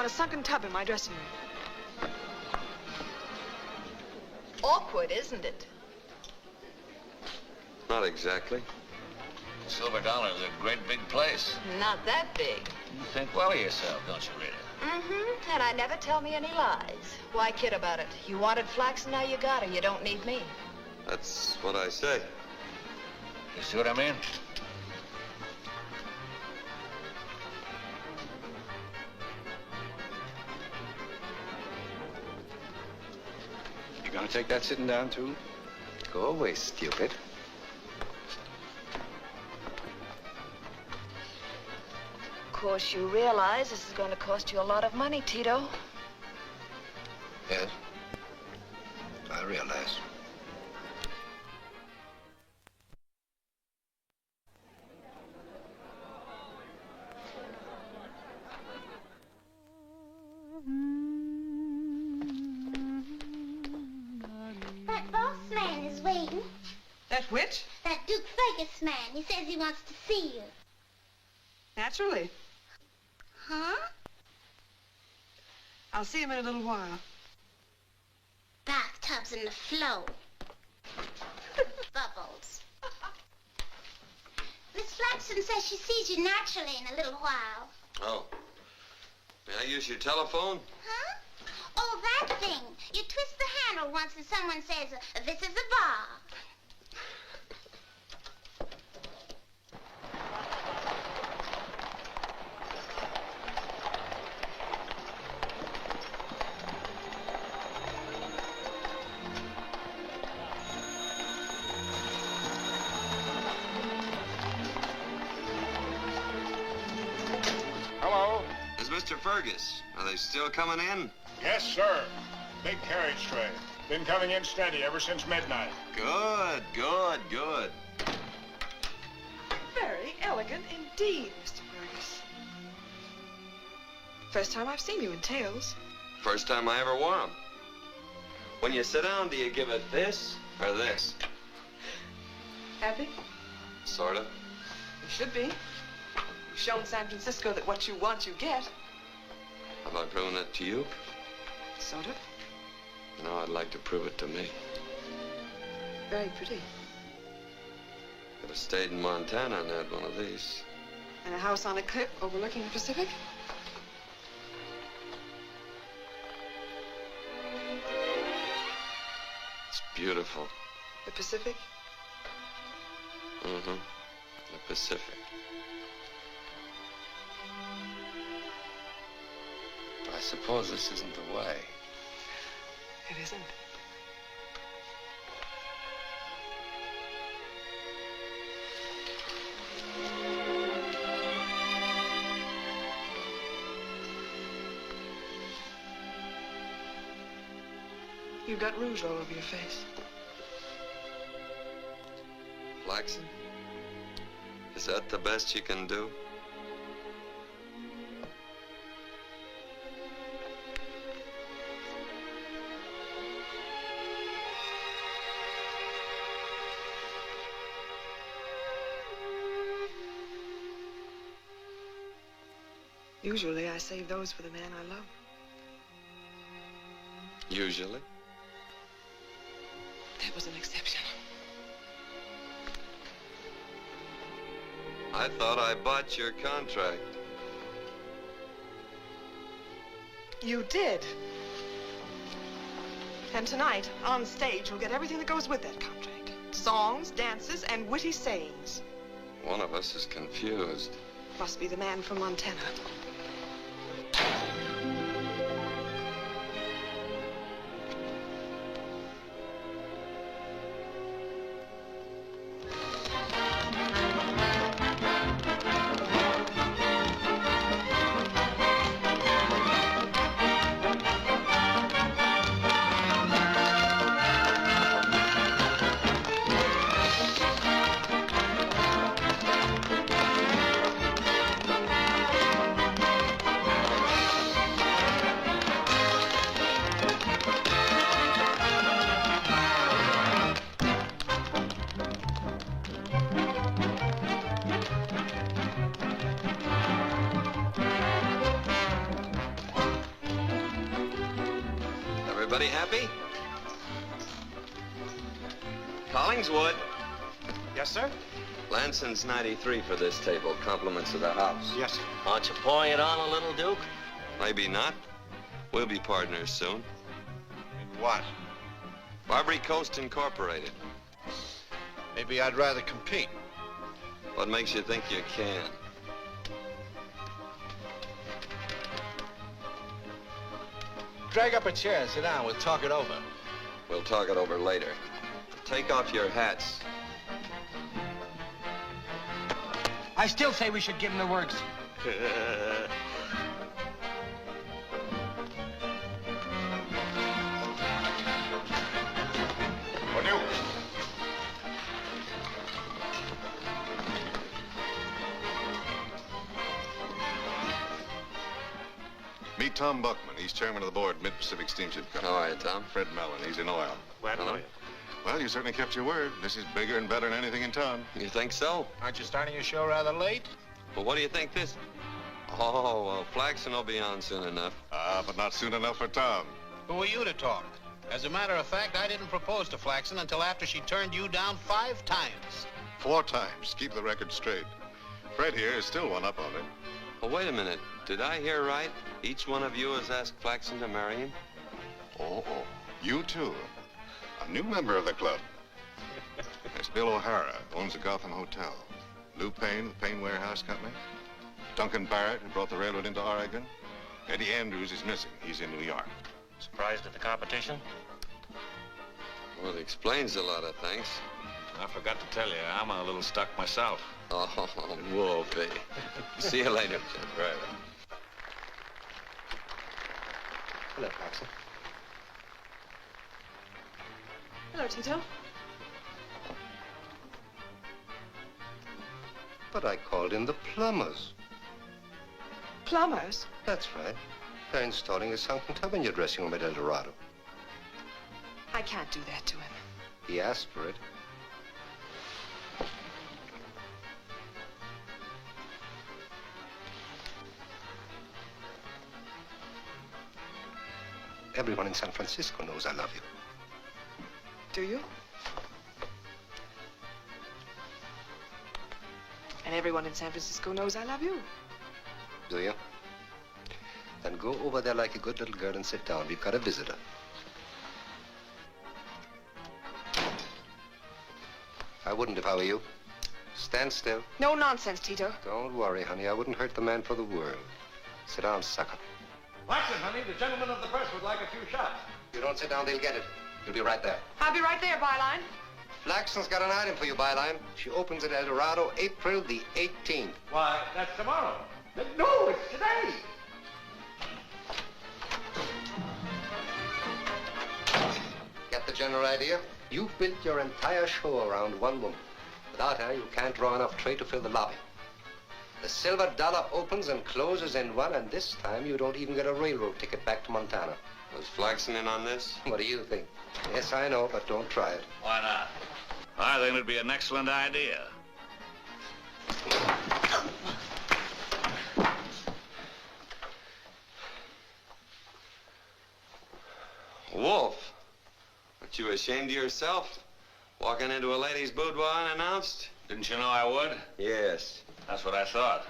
a sunken tub in my dressing room. Awkward, isn't it? Not exactly. Silver Dollar is a great big place. Not that big. You think well of yourself, don't you, Rita? Mm-hmm. And I never tell me any lies. Why kid about it? You wanted flax, and now you got her. You don't need me. That's what I say. You see what I mean? You gonna take that sitting down, too? Go away, stupid. Of course, you realize this is going to cost you a lot of money, Tito. Yes. I realize. That boss man is waiting. That which? That Duke Fergus man. He says he wants to see you. Naturally. Huh? I'll see him in a little while. Bathtubs in the flow. Bubbles. Miss Flaxen says she sees you naturally in a little while. Oh. May I use your telephone? Huh? Oh, that thing. You twist the handle once and someone says, this is a bar. Hello? Is Mr. Fergus? Are they still coming in? Yes, sir. Big carriage train. Been coming in steady ever since midnight. Good, good, good. Very elegant indeed, Mr. Fergus. First time I've seen you in tails. First time I ever wore 'em. When you sit down, do you give it this or this? Happy? Sort of. You should be. You've shown San Francisco that what you want, you get. Have I proven it to you? Sort of. No, I'd like to prove it to me. Very pretty. Could have stayed in Montana and had one of these. And a house on a cliff overlooking the Pacific? It's beautiful. The Pacific? Mm-hmm. The Pacific. I suppose this isn't the way. It isn't. You've got rouge all over your face. Flaxen? Is that the best you can do? Usually I save those for the man I love. Usually? That was an exception. I thought I bought your contract. You did. And tonight, on stage, you'll get everything that goes with that contract. Songs, dances, and witty sayings. One of us is confused. Must be the man from Montana. Everybody happy? Collingswood. Yes, sir? Lanson's 93 for this table. Compliments of the house. Yes, sir. Aren't you pouring it on a little, Duke? Maybe not. We'll be partners soon. In what? Barbary Coast Incorporated. Maybe I'd rather compete. What makes you think you can? Drag up a chair and sit down. We'll talk it over. We'll talk it over later. Take off your hats. I still say we should give him the works. What do? Meet Tom Buckman. He's chairman of the board, Mid-Pacific Steamship Company. How are you, Tom? Fred Mellon. He's in oil. Glad to know you. Well, you certainly kept your word. This is bigger and better than anything in town. You think so? Aren't you starting your show rather late? Well, what do you think this... Oh, well, Flaxen will be on soon enough. But not soon enough for Tom. Who are you to talk? As a matter of fact, I didn't propose to Flaxen until after she turned you down 5 times. 4 times. Keep the record straight. Fred here is still one up on him. Well, wait a minute. Did I hear right? Each one of you has asked Flaxen to marry him? Oh, you too. A new member of the club. There's Bill O'Hara, owns the Gotham Hotel. Lou Payne, the Payne Warehouse Company. Duncan Barrett, who brought the railroad into Oregon. Eddie Andrews is missing. He's in New York. Surprised at the competition? Well, it explains a lot of things. I forgot to tell you, I'm a little stuck myself. Oh, Wolfie. See you later. Right. Hello, Paxton. Hello, Tito. But I called in the plumbers. Plumbers? That's right. They're installing a sunken tub in your dressing room at El Dorado. I can't do that to him. He asked for it. Everyone in San Francisco knows I love you. Do you? And everyone in San Francisco knows I love you. Do you? Then go over there like a good little girl and sit down. We've got a visitor. I wouldn't if I were you. Stand still. No nonsense, Tito. Don't worry, honey. I wouldn't hurt the man for the world. Sit down, sucker. Watson, honey, the gentleman of the press would like a few shots. If you don't sit down, they'll get it. You'll be right there. I'll be right there, Byline. Flaxen's got an item for you, Byline. She opens at El Dorado April the 18th. Why, that's tomorrow. No, it's today. Get the general idea? You've built your entire show around one woman. Without her, you can't draw enough trade to fill the lobby. The Silver Dollar opens and closes in one, and this time you don't even get a railroad ticket back to Montana. Was Flaxen in on this? What do you think? Yes, I know, but don't try it. Why not? I think it'd be an excellent idea. Wolf, aren't you ashamed of yourself? Walking into a lady's boudoir unannounced? Didn't you know I would? Yes. That's what I thought.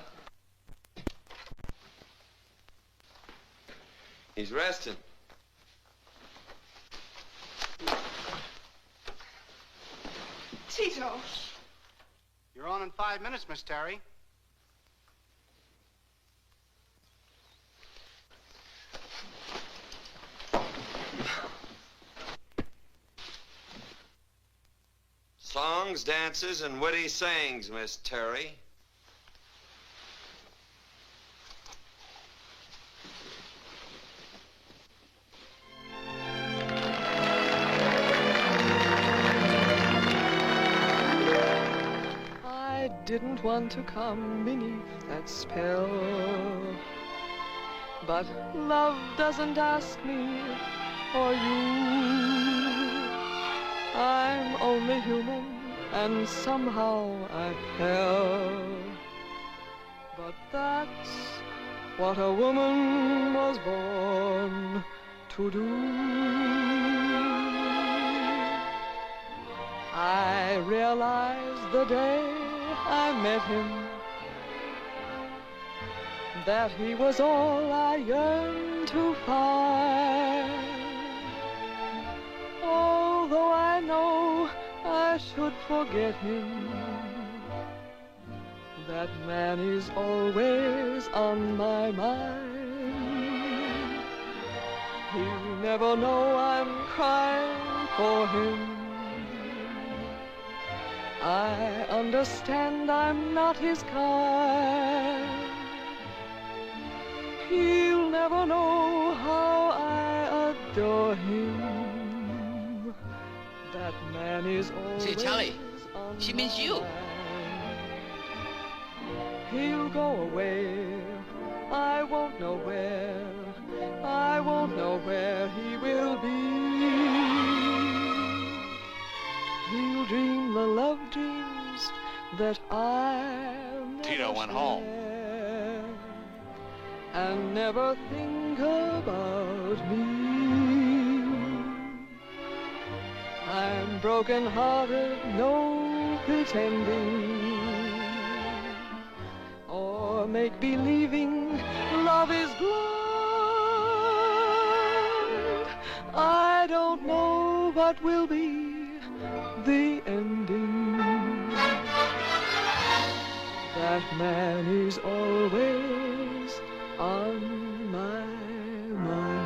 He's resting. Tito. You're on in 5 minutes, Miss Terry. Songs, dances, and witty sayings, Miss Terry. I didn't want to come beneath that spell, but love doesn't ask me or you. I'm only human, and somehow I fell. But that's what a woman was born to to do. I realized the day I met him that he was all I yearned to find. Although I know I should forget him, that man is always on my mind. He'll never know I'm crying for him. I understand I'm not his kind. He'll never know how I adore him. That man is always Say, Charlie, she means you. He'll go away, I won't know where, I won't know where he will be. He'll dream the love dreams that I'll Tito went home. And never think about me. I'm broken-hearted, no pretending, or make-believing love is blind. I don't know what will be the ending. That man is always on my mind.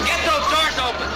Get those doors open!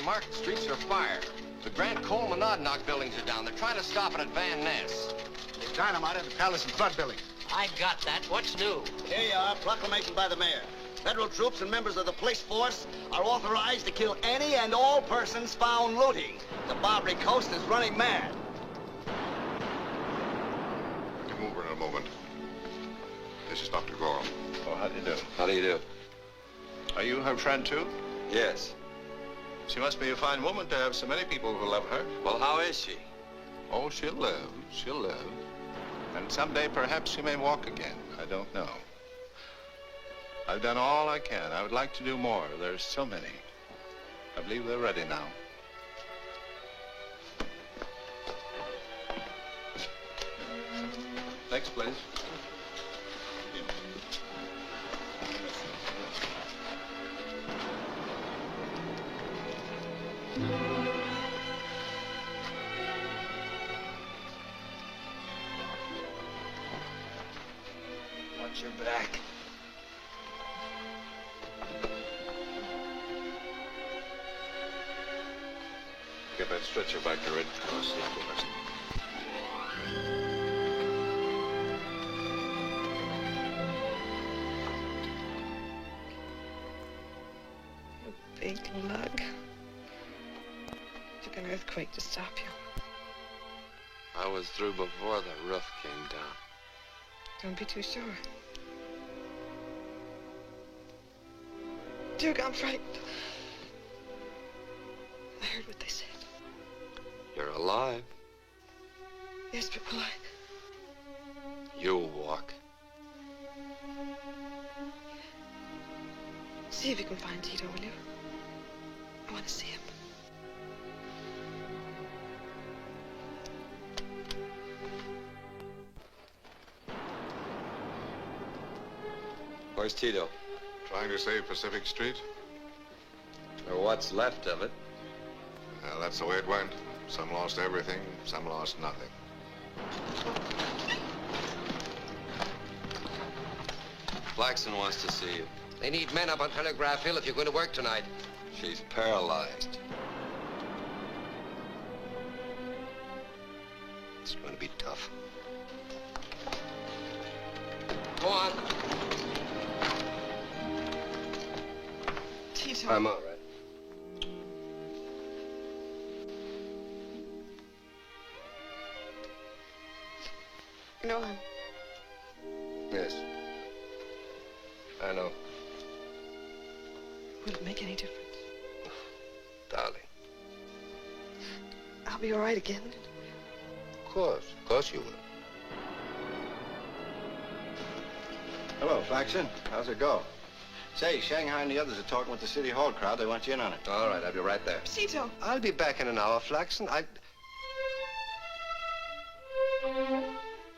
Market streets are fire. The Grant Cole Monadnock buildings are down. They're trying to stop it at Van Ness. They dynamite at the Palace and Flood building. I got that. What's new? Here you are, proclamation by the mayor. Federal troops and members of the police force are authorized to kill any and all persons found looting. The Barbary Coast is running mad. Come over in a moment. This is Dr. Gorham. Oh, how do you do? How do you do? Are you her friend, too? Yes. She must be a fine woman to have so many people who love her. Well, how is she? Oh, she'll live. She'll live. And someday, perhaps she may walk again. I don't know. I've done all I can. I would like to do more. There's so many. I believe they're ready now. Next, please. Watch your back. Get that stretcher back to Red Cross. Big lug. Took an earthquake to stop you. I was through before the roof came down. Don't be too sure. Duke, I'm frightened. I heard what they said. You're alive. Yes, but will I? You'll walk. See if you can find Tito, will you? I want to see him. Where's Tito? Trying to save Pacific Street? Or what's left of it. Well, that's the way it went. Some lost everything, some lost nothing. Flaxen wants to see you. They need men up on Telegraph Hill if you're going to work tonight. She's paralyzed. It's going to be tough. Go on. Tito. I'm all right. No, I'm... Yes. I know. Will it make any difference? Darling. I'll be all right again. Of course you will. Hello, Flaxen. How's it go? Say, Shanghai and the others are talking with the City Hall crowd. They want you in on it. All right, I'll be right there. Tito. I'll be back in an hour, Flaxen.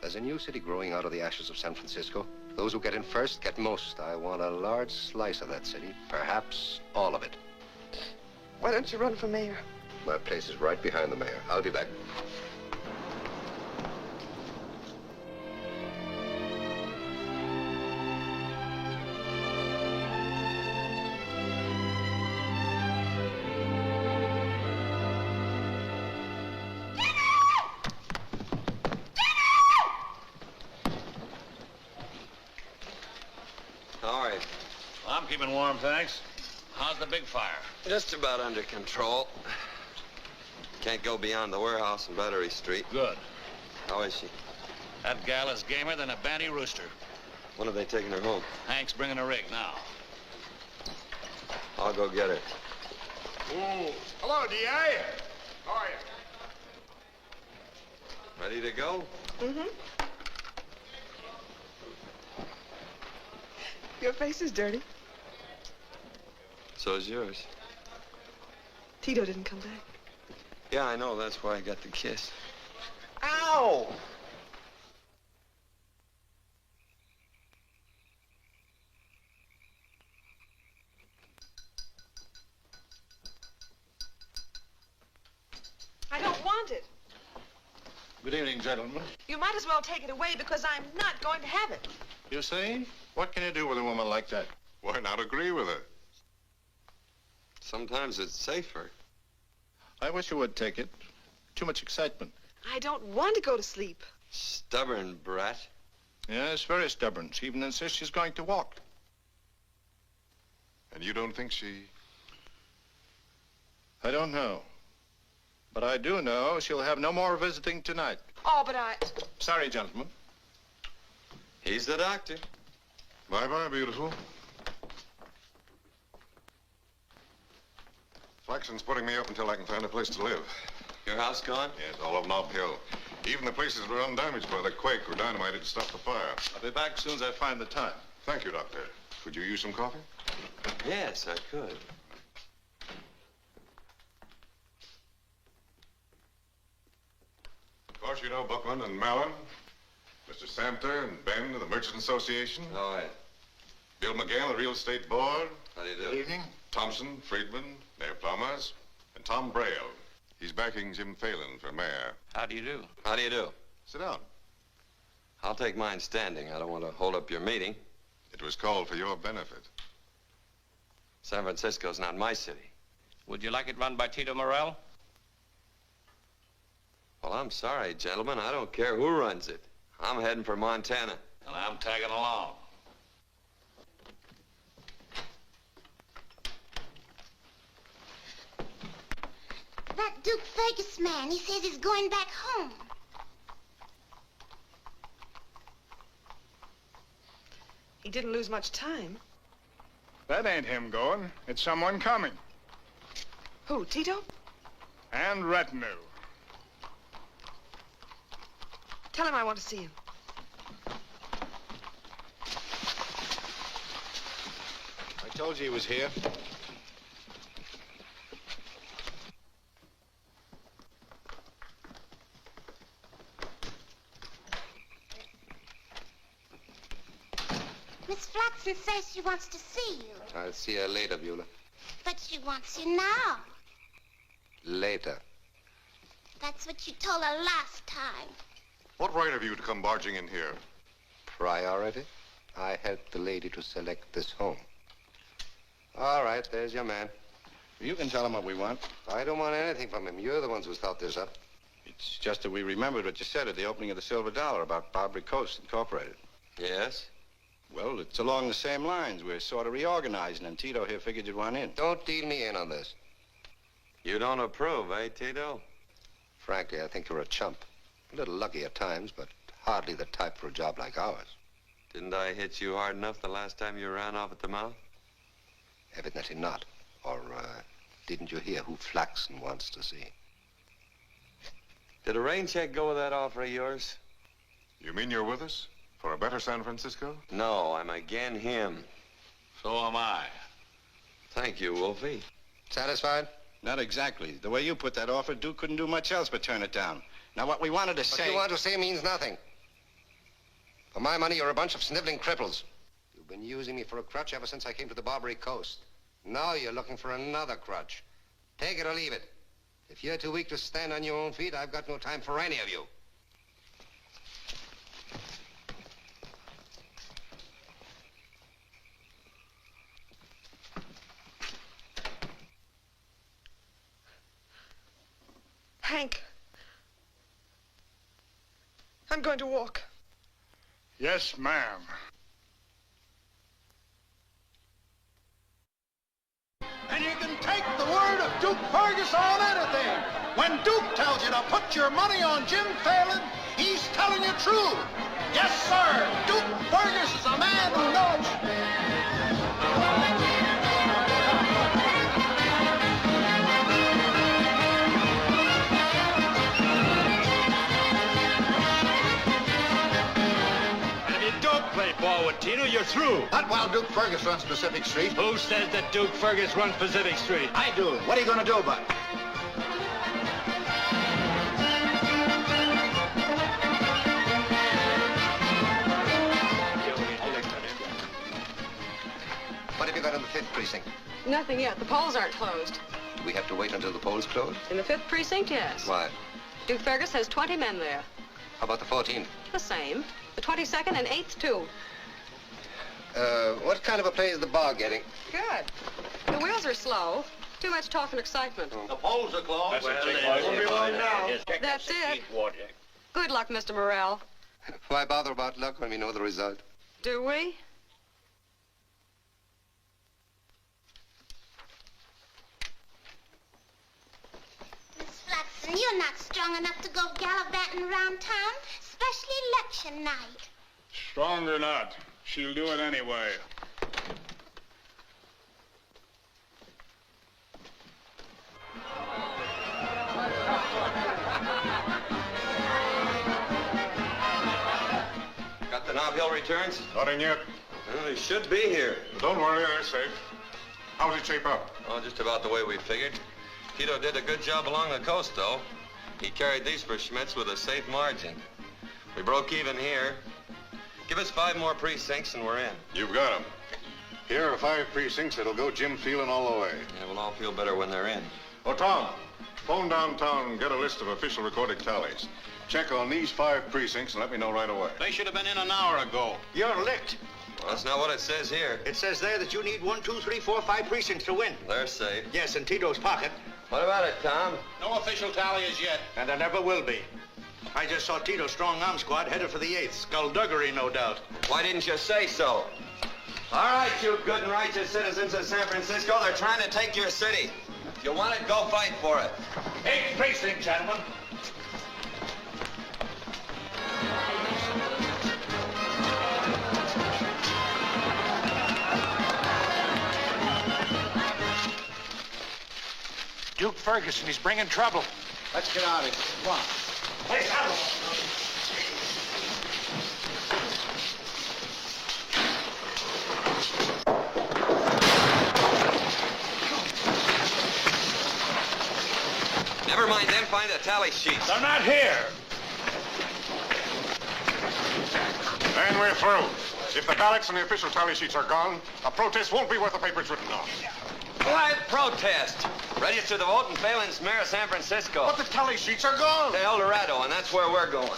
There's a new city growing out of the ashes of San Francisco. Those who get in first get most. I want a large slice of that city, perhaps all of it. Why don't you run for mayor? My place is right behind the mayor. I'll be back. How are you? I'm keeping warm, thanks. How's the big fire? Just about under control. Can't go beyond the warehouse in Battery Street. Good. How is she? That gal is gamer than a banty rooster. When are they taking her home? Hank's bringing a rig now. I'll go get her. Oh, hello, D.I. How are you? Ready to go? Mm-hmm. Your face is dirty. So's yours. Tito didn't come back. Yeah, I know. That's why I got the kiss. Ow! I don't want it. Good evening, gentlemen. You might as well take it away because I'm not going to have it. You see? What can you do with a woman like that? Why not agree with her? Sometimes it's safer. I wish you would take it. Too much excitement. I don't want to go to sleep. Stubborn brat. Yes, very stubborn. She even insists she's going to walk. And you don't think she... I don't know. But I do know she'll have no more visiting tonight. Oh, but I... Sorry, gentlemen. He's the doctor. Bye-bye, beautiful. Flaxen's putting me up until I can find a place to live. Your house gone? Yes, all of them uphill. Even the places that were undamaged by the quake were dynamited to stop the fire. I'll be back as soon as I find the time. Thank you, Doctor. Could you use some coffee? Yes, I could. Of course, you know Buckland and Mallon, Mr. Samter and Ben of the Merchant Association. All right. Bill McGann, the Real Estate Board. How do you do? Good evening. Thompson, Friedman, Mayor Plumbers, and Tom Braille. He's backing Jim Phelan for mayor. How do you do? How do you do? Sit down. I'll take mine standing. I don't want to hold up your meeting. It was called for your benefit. San Francisco's not my city. Would you like it run by Tito Morel? Well, I'm sorry, gentlemen. I don't care who runs it. I'm heading for Montana. And I'm tagging along. That Duke Fergus man, he says he's going back home. He didn't lose much time. That ain't him going. It's someone coming. Who, Tito? And retinue. Tell him I want to see him. I told you he was here. Miss Flaxen says she wants to see you. I'll see her later, Beulah. But she wants you now. Later. That's what you told her last time. What right have you to come barging in here? Priority? I helped the lady to select this home. All right, there's your man. You can tell him what we want. I don't want anything from him. You're the ones who thought this up. It's just that we remembered what you said at the opening of the Silver Dollar about Barbary Coast Incorporated. Yes? Well, it's along the same lines. We're sort of reorganizing, and Tito here figured you'd want in. Don't deal me in on this. You don't approve, eh, Tito? Frankly, I think you're a chump. A little lucky at times, but hardly the type for a job like ours. Didn't I hit you hard enough the last time you ran off at the mouth? Evidently not. Or, didn't you hear who Flaxen wants to see? Did a rain check go with that offer of yours? You mean you're with us? For a better San Francisco? No, I'm again him. So am I. Thank you, Wolfie. Satisfied? Not exactly. The way you put that offer, Duke couldn't do much else but turn it down. Now, what we wanted to say... What you want to say means nothing. For my money, you're a bunch of sniveling cripples. You've been using me for a crutch ever since I came to the Barbary Coast. Now you're looking for another crutch. Take it or leave it. If you're too weak to stand on your own feet, I've got no time for any of you. Hank. I'm going to walk. Yes, ma'am. And you can take the word of Duke Fergus on anything. When Duke tells you to put your money on Jim Phelan, he's telling you true. Yes, sir. Duke Fergus is a man who knows. Play ball with Tito, you're through. Not while Duke Fergus runs Pacific Street. Who says that Duke Fergus runs Pacific Street? I do. What are you going to do about it? What have you got in the 5th precinct? Nothing yet. The polls aren't closed. Do we have to wait until the polls close? In the 5th precinct, yes. Why? Duke Fergus has 20 men there. How about the 14th? The same. The 22nd and 8th, too. What kind of a play is the bar getting? Good. The wheels are slow. Too much talk and excitement. The polls are closed. That's it. Good luck, Mr. Morel. Why bother about luck when we know the result? Do we? Miss Flaxen, you're not strong enough to go gallivanting around town, especially election night. Strong or not, she'll do it anyway. Got the Nob Hill returns? Not in yet. Well, they should be here. Don't worry, they're safe. How's it shape up? Oh, just about the way we figured. Tito did a good job along the coast, though. He carried these for Schmitz with a safe margin. We broke even here. Give us 5 more precincts and we're in. You've got 'em. Here are 5 precincts that'll go Jim feeling all the way. Yeah, we'll all feel better when they're in. Oh, Tom, phone downtown and get a list of official recorded tallies. Check on these 5 precincts and let me know right away. They should have been in an hour ago. You're licked. Well, that's not what it says here. It says there that you need 1, 2, 3, 4, 5 precincts to win. They're safe. Yes, in Tito's pocket. What about it, Tom? No official tally as yet. And there never will be. I just saw Tito's strong arm squad headed for the 8th. Skullduggery, no doubt. Why didn't you say so? All right, you good and righteous citizens of San Francisco, they're trying to take your city. If you want it, go fight for it. 8th precinct, gentlemen. Duke Ferguson, he's bringing trouble. Let's get out of here. Come on. Hey, Saddle. Never mind them, find the tally sheets. They're not here. And we're through. If the ballots and the official tally sheets are gone, a protest won't be worth the paper it's written on. Quiet protest. Register the vote and Phelan's mayor of San Francisco. But the tally sheets are gone. To El Dorado, and that's where we're going.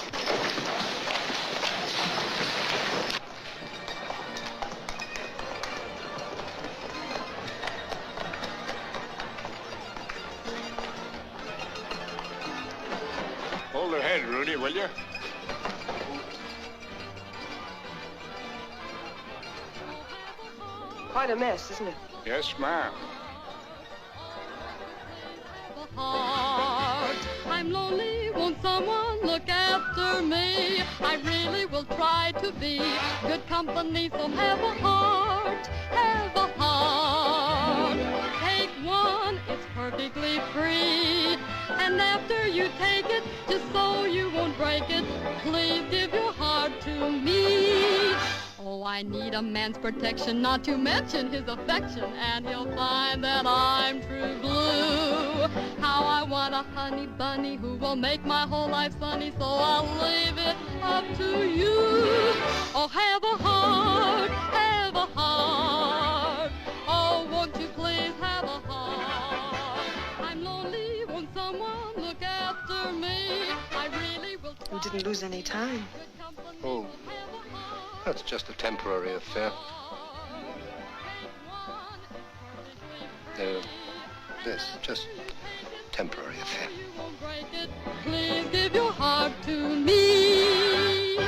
Hold her head, Rudy, will you? Quite a mess, isn't it? Yes, ma'am. Heart. I'm lonely, won't someone look after me? I really will try to be good company, so have a heart, have a heart. Take one, it's perfectly free. And after you take it, just so you won't break it, please give your heart to me. Oh, I need a man's protection, not to mention his affection, and he'll find that I'm true blue. How I want a honey bunny who will make my whole life sunny, so I'll leave it up to you. Oh, have a heart, have a heart. Oh, won't you please have a heart? I'm lonely, won't someone look after me? I really will try. We didn't lose any time. Oh, that's just a temporary affair. This, just temporary affair. Please give your heart to me.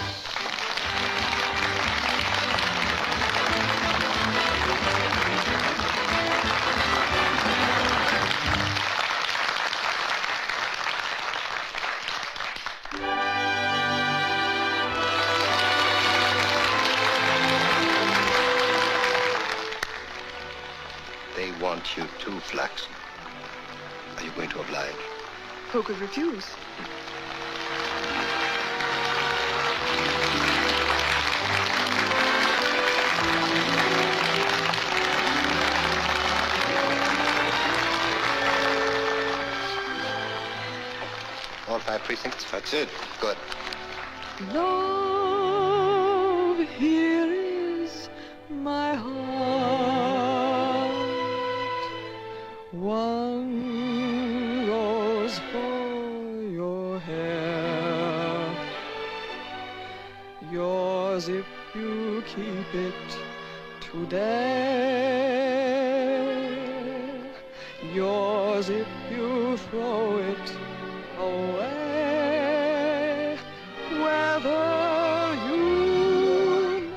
They want you too, Flaxen. Are you going to oblige? Who could refuse? All 5 precincts? That's it. Good. Love, here is my heart. One rose for your hair. Yours if you keep it today. Yours if you throw it away. Whether you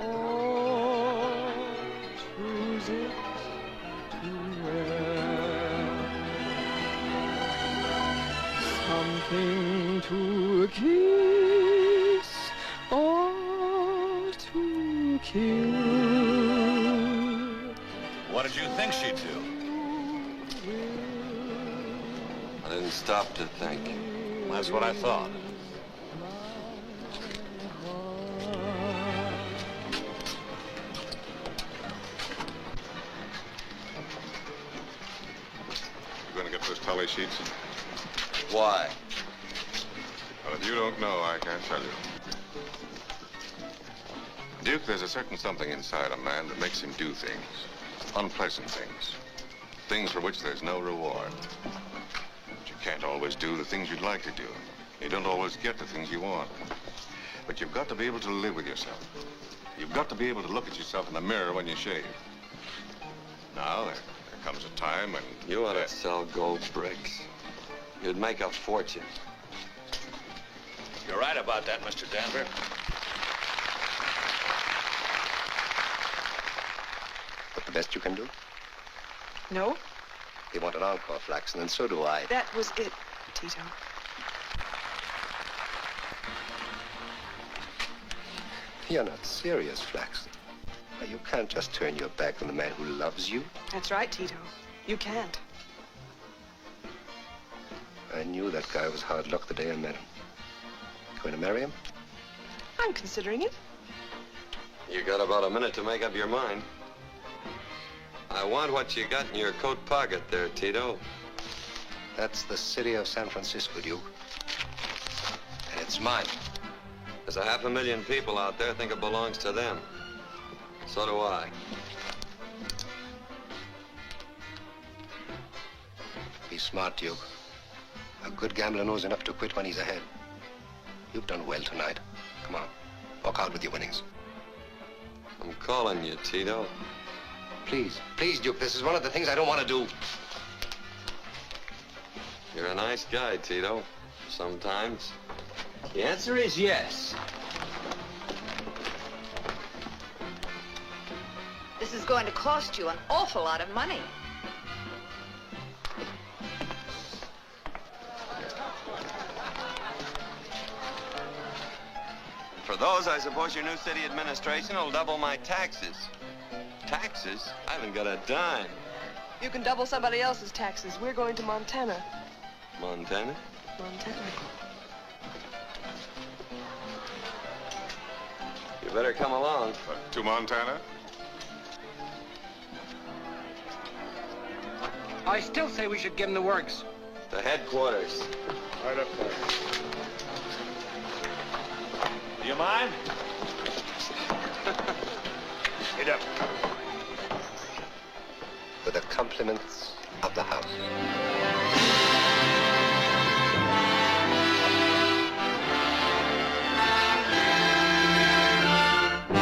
or choose it to wear something to kiss or to kill. What did you think she'd do? I didn't stop to think. That's what I thought. You going to get those tally sheets? Why? Well, if you don't know, I can't tell you. Duke, there's a certain something inside a man that makes him do things. Unpleasant things. Things for which there's no reward. But you can't always do the things you'd like to do. You don't always get the things you want. But you've got to be able to live with yourself. You've got to be able to look at yourself in the mirror when you shave. Now, there comes a time when... You ought to sell gold bricks. You'd make a fortune. You're right about that, Mr. Denver. But the best you can do? No? They want an encore, Flaxen, and so do I. That was it, Tito. You're not serious, Flaxen. Now, you can't just turn your back on the man who loves you. That's right, Tito. You can't. I knew that guy was hard luck the day I met him. Going to marry him? I'm considering it. You got about a minute to make up your mind. I want what you got in your coat pocket there, Tito. That's the city of San Francisco, Duke. And it's mine. There's 500,000 people out there think it belongs to them. So do I. Be smart, Duke. A good gambler knows enough to quit when he's ahead. You've done well tonight. Come on, walk out with your winnings. I'm calling you, Tito. Please, please, Duke, this is one of the things I don't want to do. You're a nice guy, Tito. Sometimes. The answer is yes. This is going to cost you an awful lot of money. For those, I suppose your new city administration will double my taxes. Taxes? I haven't got a dime. You can double somebody else's taxes. We're going to Montana. Montana? Montana. You better come along. To Montana? I still say we should give him the works. To headquarters. Right up there. Do you mind? Get up. With the compliments of the house.